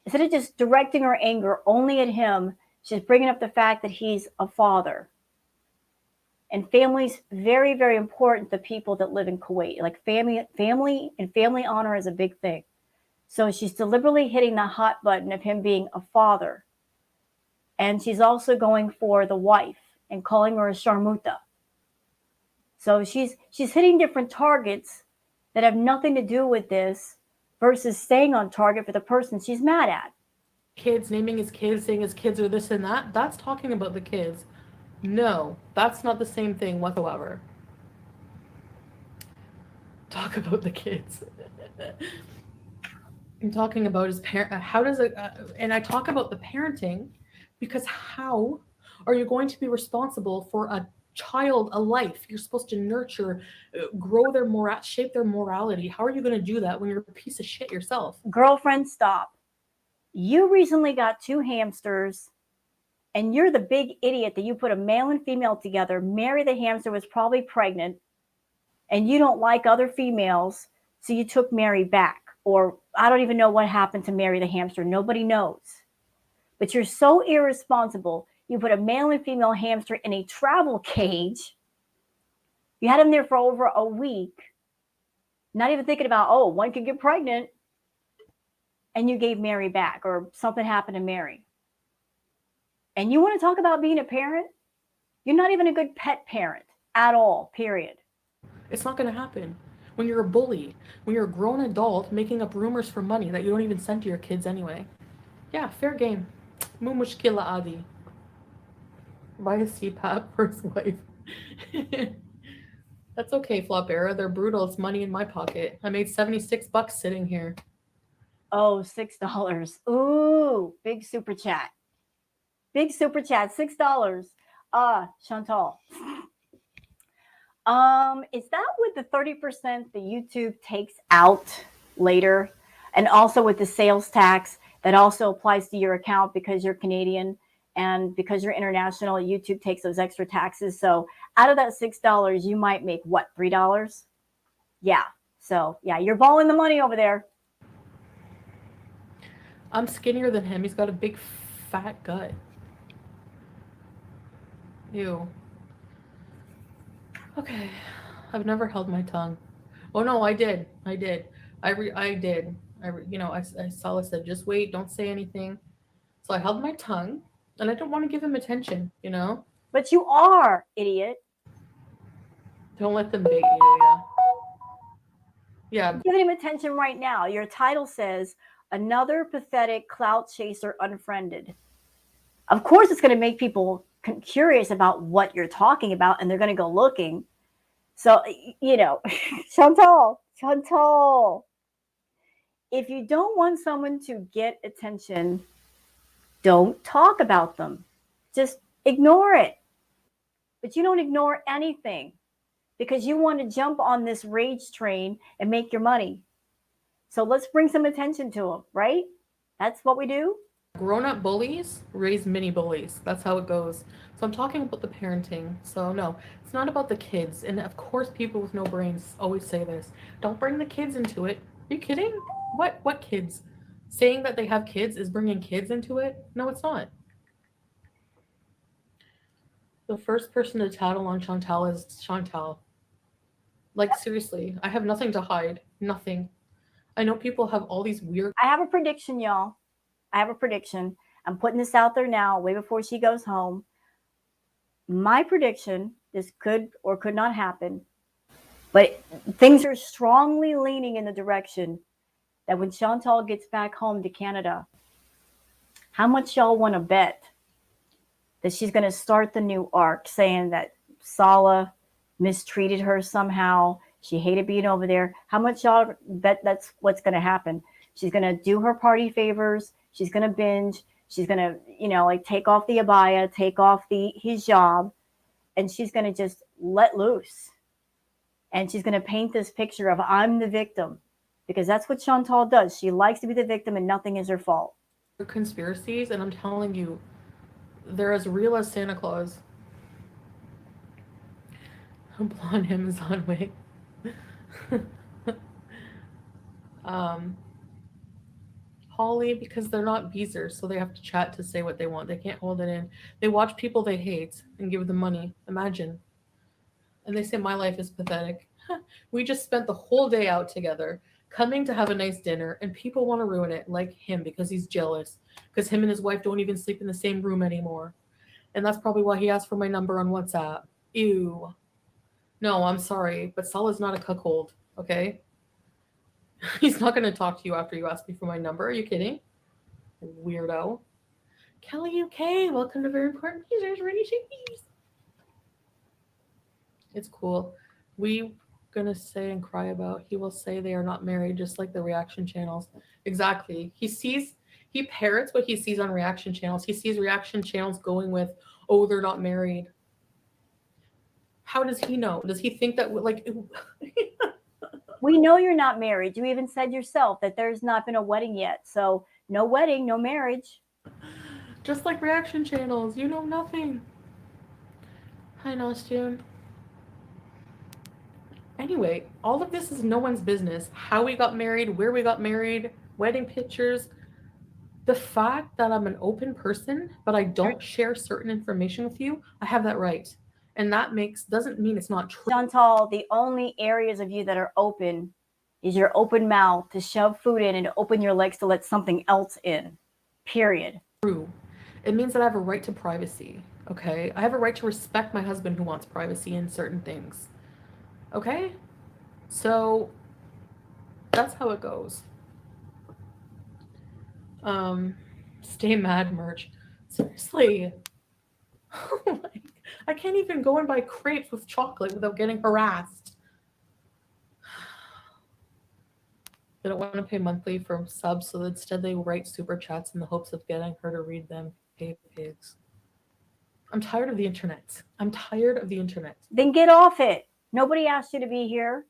Instead of just directing her anger only at him, she's bringing up the fact that he's a father. And family's very, very important to people that live in Kuwait. Like family and family honor is a big thing. So she's deliberately hitting the hot button of him being a father. And she's also going for the wife and calling her a sharmuta. So she's hitting different targets that have nothing to do with this versus staying on target for the person she's mad at. Kids, naming his kids, saying his kids are this and that, that's talking about the kids. No, that's not the same thing whatsoever. Talk about the kids. I'm talking about his parent. How does it? And I talk about the parenting because how are you going to be responsible for a child, a life? You're supposed to nurture, grow their shape their morality. How are you going to do that when you're a piece of shit yourself? Girlfriend, stop. You recently got 2 hamsters, and you're the big idiot that you put a male and female together. Mary the hamster was probably pregnant, and you don't like other females, so you took Mary back. Or I don't even know what happened to Mary the hamster. Nobody knows. But you're so irresponsible. You put a male and female hamster in a travel cage. You had them there for over a week. Not even thinking about, one could get pregnant. and you gave Mary back, or something happened to Mary. And you want to talk about being a parent? You're not even a good pet parent at all, period. It's not going to happen. When you're a bully, when you're a grown adult making up rumors for money that you don't even send to your kids anyway. Yeah, fair game. Mu mushkila adi. Buy a CPAP for his wife. That's okay, Flopera. They're brutal. It's money in my pocket. I made $76 sitting here. Oh, $6. Ooh, big super chat. Big super chat, $6. Chantal. Is that with the 30% that YouTube takes out later? And also with the sales tax that also applies to your account because you're Canadian and because you're international, YouTube takes those extra taxes. So out of that $6, you might make what, $3? Yeah. So yeah, you're balling the money over there. I'm skinnier than him. He's got a big fat gut. Ew. Okay. I've never held my tongue. Oh no, I did. I did. Salah said, just wait, don't say anything. So I held my tongue, and I don't want to give him attention, you know? But you are, idiot. Don't let them bait you, yeah. Yeah. You're giving him attention right now. Your title says, Another Pathetic Clout Chaser Unfriended. Of course, it's going to make people curious about what you're talking about, and they're going to go looking. So, Chantal, if you don't want someone to get attention, don't talk about them. Just ignore it. But you don't ignore anything because you want to jump on this rage train and make your money. So let's bring some attention to them, right? That's what we do. Grown up bullies raise mini bullies. That's how it goes. So I'm talking about the parenting. So no, it's not about the kids. And of course, people with no brains always say this. Don't bring the kids into it. Are you kidding? What kids? Saying that they have kids is bringing kids into it? No, it's not. The first person to tattle on Chantal is Chantal. Like seriously, I have nothing to hide. Nothing. I know people have all these weird. I have a prediction, y'all. I have a prediction. I'm putting this out there now, way before she goes home. My prediction, this could or could not happen, but things are strongly leaning in the direction that when Chantal gets back home to Canada, how much y'all want to bet that she's going to start the new arc saying that Salah mistreated her somehow? She hated being over there. How much y'all bet that's what's going to happen? She's going to do her party favors. She's going to binge. She's going to, like take off the abaya, take off the hijab, and she's going to just let loose. And she's going to paint this picture of I'm the victim, because that's what Chantal does. She likes to be the victim and nothing is her fault. Conspiracies, and I'm telling you, they're as real as Santa Claus. Blonde Amazon wig. Holly, because they're not beezers, so they have to chat to say what they want. They can't hold it in. They watch people they hate and give them money. Imagine. And they say my life is pathetic. We just spent the whole day out together, coming to have a nice dinner, and people want to ruin it, like him, because he's jealous. Because him and his wife don't even sleep in the same room anymore. And that's probably why he asked for my number on WhatsApp. Ew. No, I'm sorry, but Salah's not a cuckold, okay? He's not going to talk to you after you ask me for my number. Are you kidding? Weirdo. Kelly UK, welcome to Very Important Users, Rainy Shakes. It's cool. We gonna say and cry about. He will say they are not married, just like the reaction channels. Exactly. He parrots what he sees on reaction channels. He sees reaction channels going with, oh, they're not married. How does he know? Does he think that like? We know you're not married. You even said yourself that there's not been a wedding yet. So no wedding, no marriage. Just like reaction channels, you know nothing. Hi, Nostune. Anyway, all of this is no one's business. How we got married, where we got married, wedding pictures. The fact that I'm an open person, but I don't share certain information with you, I have that right. And that doesn't mean it's not true. Chantal, the only areas of you that are open is your open mouth to shove food in and open your legs to let something else in. Period. True. It means that I have a right to privacy. Okay? I have a right to respect my husband who wants privacy in certain things. Okay? So that's how it goes. Um, Stay mad merch. Seriously. Like, I can't even go and buy crepes with chocolate without getting harassed. They don't want to pay monthly for subs, so instead they write super chats in the hopes of getting her to read them. Pay pigs. I'm tired of the internet. I'm tired of the internet. Then get off it. Nobody asked you to be here.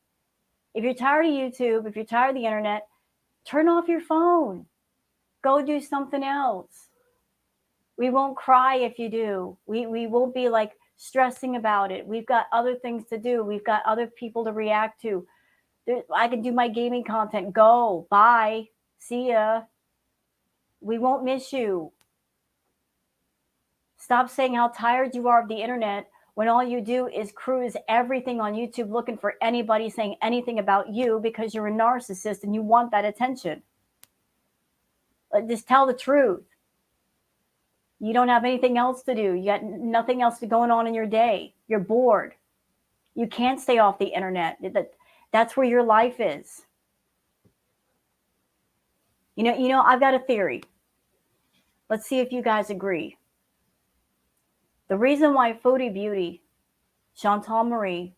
If you're tired of YouTube, if you're tired of the internet, turn off your phone. Go do something else. We won't cry if you do. We won't be like stressing about it. We've got other things to do. We've got other people to react to. I can do my gaming content. Go. Bye. See ya. We won't miss you. Stop saying how tired you are of the internet when all you do is cruise everything on YouTube looking for anybody saying anything about you because you're a narcissist and you want that attention. Just tell the truth. You don't have anything else to do. You got nothing else going on in your day. You're bored. You can't stay off the internet. That's where your life is. I've got a theory. Let's see if you guys agree. The reason why Foodie Beauty, Chantal Marie,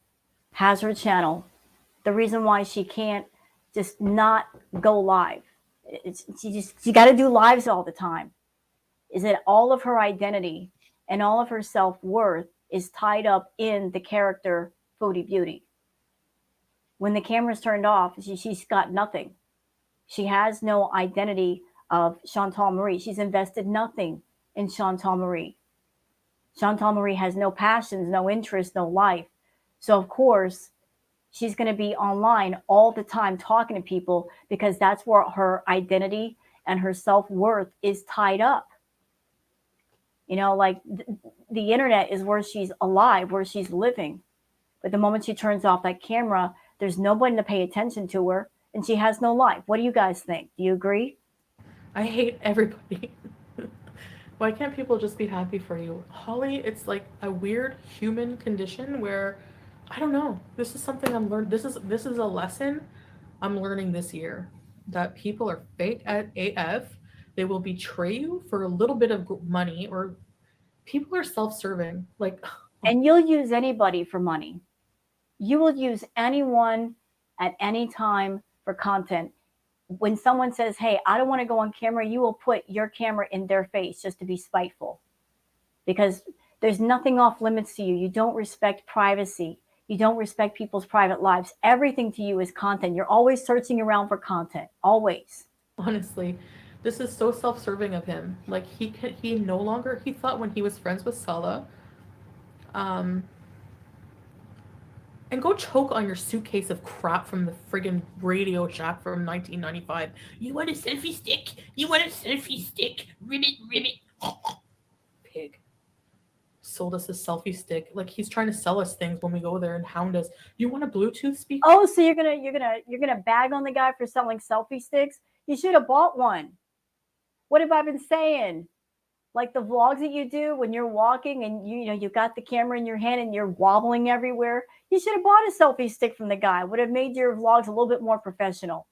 has her channel, the reason why she can't just not go live, she got to do lives all the time, is that all of her identity and all of her self-worth is tied up in the character Foodie Beauty. When the camera's turned off, she's got nothing. She has no identity of Chantal Marie. She's invested nothing in Chantal Marie. Chantal Marie has no passions, no interests, no life. So, of course, she's going to be online all the time talking to people because that's where her identity and her self-worth is tied up. Like the internet is where she's alive, where she's living. But the moment she turns off that camera, there's nobody to pay attention to her and she has no life. What do you guys think? Do you agree? I hate everybody. Why can't people just be happy for you? Holly, it's like a weird human condition where I don't know. This is something I'm learning. This is a lesson I'm learning this year, that people are fake at AF. They will betray you for a little bit of money, or people are self-serving. Like, and you'll use anybody for money. You will use anyone at any time for content. When someone says, hey, I don't want to go on camera, you will put your camera in their face just to be spiteful. Because there's nothing off limits to you. You don't respect privacy. You don't respect people's private lives. Everything to you is content. You're always searching around for content. Always. Honestly, this is so self-serving of him. Like, he no longer, he thought when he was friends with Salah, and go choke on your suitcase of crap from the friggin' Radio Shack from 1995. You want a selfie stick? You want a selfie stick? Ribbit, ribbit. Pig. Sold us a selfie stick. Like, he's trying to sell us things when we go there and hound us. You want a Bluetooth speaker? Oh, so you're gonna bag on the guy for selling selfie sticks? You should have bought one. What have I been saying? Like the vlogs that you do when you're walking and you got the camera in your hand and you're wobbling everywhere. You should have bought a selfie stick from the guy. Would have made your vlogs a little bit more professional.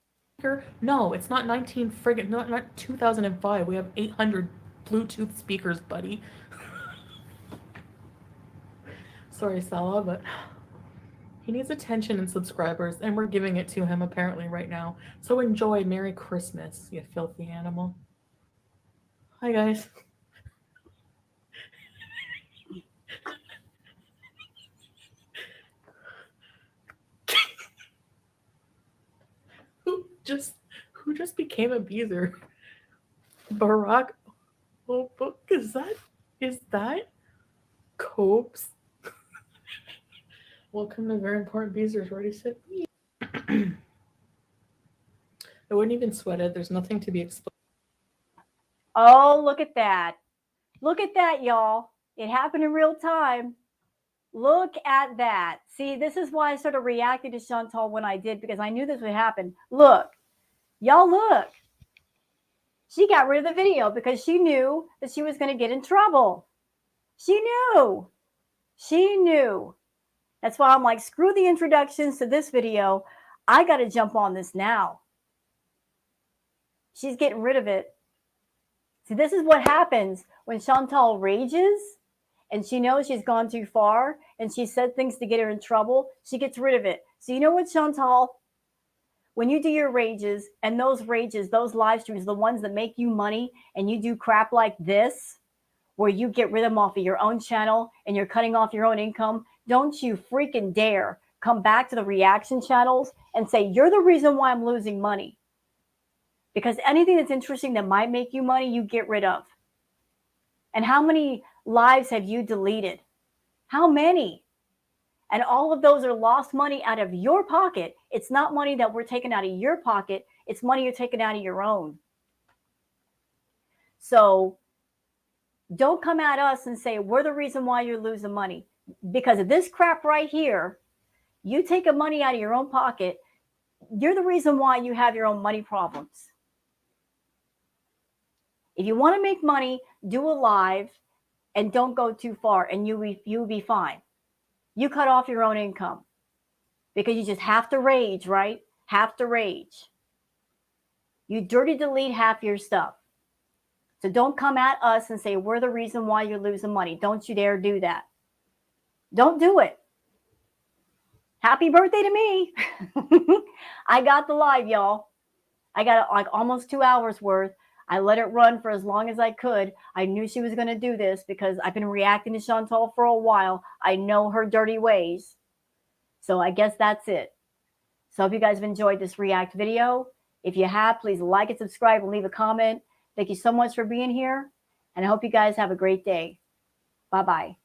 No, it's not not 2005. We have 800 Bluetooth speakers, buddy. Sorry, Salah, but he needs attention and subscribers, and we're giving it to him apparently right now. So enjoy. Merry Christmas, you filthy animal. Hi, guys. Who just became a Beezer? Barack. Oh, is that Copes? Welcome to Very Important Beezers. Ready, sit. I wouldn't even sweat it. There's nothing to be exposed. Oh, look at that. Look at that, y'all. It happened in real time. Look at that. See, this is why I started reacting to Chantal when I did, because I knew this would happen. Look, y'all look. She got rid of the video because she knew that she was going to get in trouble. She knew. She knew. That's why I'm like, screw the introductions to this video. I got to jump on this now. She's getting rid of it. See, this is what happens when Chantal rages and she knows she's gone too far and she said things to get her in trouble. She gets rid of it. So you know what, Chantal? When you do your rages and those rages, those live streams, the ones that make you money, and you do crap like this, where you get rid of them off of your own channel and you're cutting off your own income, don't you freaking dare come back to the reaction channels and say, you're the reason why I'm losing money. Because anything that's interesting that might make you money, you get rid of. And how many lives have you deleted? How many? And all of those are lost money out of your pocket. It's not money that we're taking out of your pocket. It's money you're taking out of your own. So don't come at us and say, we're the reason why you're losing money. Because of this crap right here, you take money out of your own pocket. You're the reason why you have your own money problems. If you want to make money, do a live and don't go too far, and you'll be fine. You cut off your own income because you just have to rage, right? Have to rage. You dirty delete half your stuff. So don't come at us and say, we're the reason why you're losing money. Don't you dare do that. Don't do it. Happy birthday to me. I got the live, y'all. I got like almost 2 hours worth. I let it run for as long as I could. I knew she was going to do this because I've been reacting to Chantal for a while. I know her dirty ways. So I guess that's it. So I hope you guys have enjoyed this react video. If you have, please like and subscribe and leave a comment. Thank you so much for being here. And I hope you guys have a great day. Bye-bye.